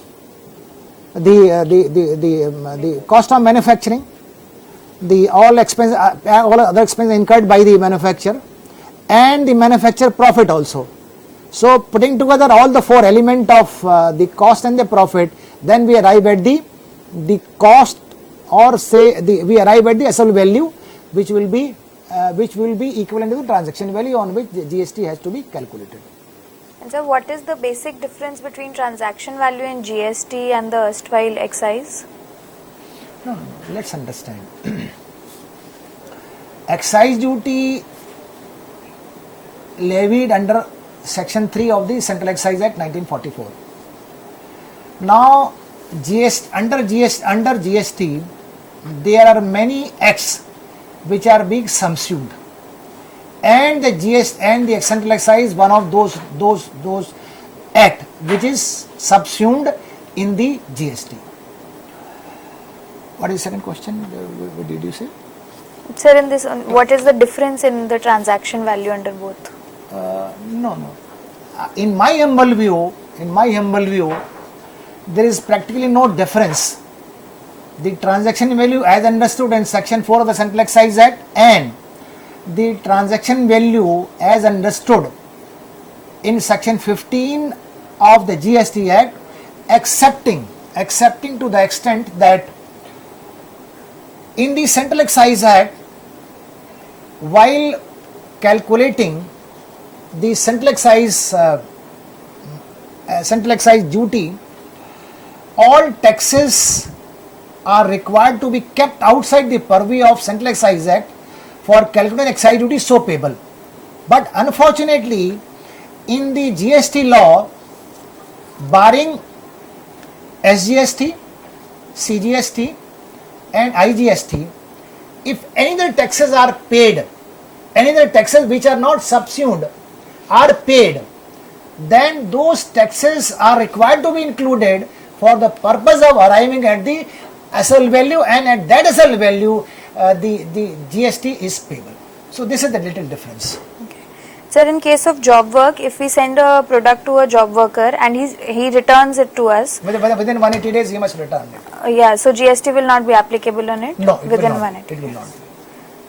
the cost of manufacturing, all other expenses incurred by the manufacturer, and the manufacturer profit also. So putting together all the four elements of the cost and the profit, then we arrive at the cost, or say we arrive at the asset value, which will be equivalent to the transaction value on which the GST has to be calculated. And so what is the basic difference between transaction value and GST and the erstwhile excise? No, let's understand. Excise duty levied under Section 3 of the Central Excise Act 1944. Now, under GST, there are many acts which are being subsumed, and the GST and the Central Excise is one of those act which is subsumed in the GST. What is the second question? What did you say? Sir, in this, what is the difference in the transaction value under both? No. In my humble view, there is practically no difference. The transaction value as understood in Section 4 of the Central Excise Act and the transaction value as understood in Section 15 of the GST Act, accepting to the extent that in the Central Excise Act, while calculating the Central Excise duty, all taxes are required to be kept outside the purview of Central Excise Act for calculating excise duty so payable. But unfortunately, in the GST law, barring SGST, CGST and IGST, if any other taxes are paid, any other taxes which are not subsumed are paid, then those taxes are required to be included for the purpose of arriving at the asset value, and at that asset value the GST is payable. So this is the little difference. Okay. Sir, in case of job work, if we send a product to a job worker and he returns it to us, within 180 days he must return it. Yeah, so GST will not be applicable on it? No, within will not. 180 It will days.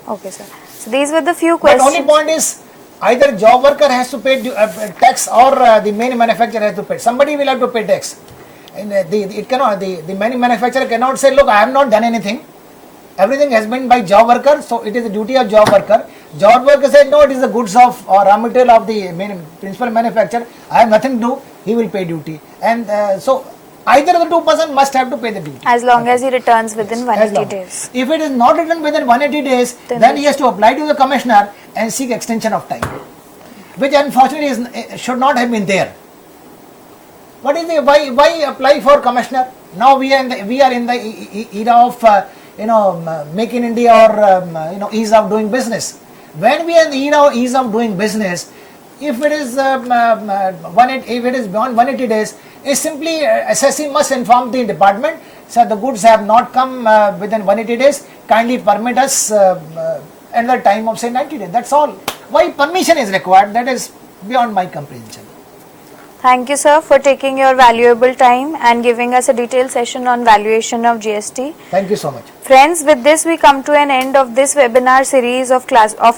not. Okay, sir. So these were the few questions. But only point is, either job worker has to pay tax or the main manufacturer has to pay. Somebody will have to pay tax. And the main manufacturer cannot say, look, I have not done anything. Everything has been by job worker, so it is the duty of job worker. Job worker said, no, it is the goods of or raw material of the main principal manufacturer. I have nothing to do. He will pay duty. And so either of the two persons must have to pay the duty. As long as he returns within 180 days. If it is not returned within 180 days, then he has to apply to the commissioner and seek extension of time, which unfortunately should not have been there. What is the why apply for commissioner? Now we are in the era of Make in India or ease of doing business. When we are in the era of ease of doing business, if it is beyond 180 days, is simply assessee must inform the department, sir, the goods have not come within 180 days, kindly permit us another time of say 90 days. That's all. Why permission is required, that is beyond my comprehension. Thank you, sir, for taking your valuable time and giving us a detailed session on valuation of GST. Thank you so much. Friends, with this we come to an end of this webinar series of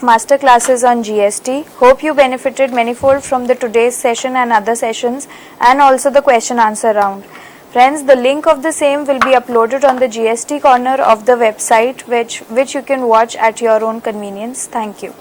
master classes on GST. Hope you benefited manifold from the today's session and other sessions, and also the question answer round. Friends, the link of the same will be uploaded on the GST corner of the website, which you can watch at your own convenience. Thank you.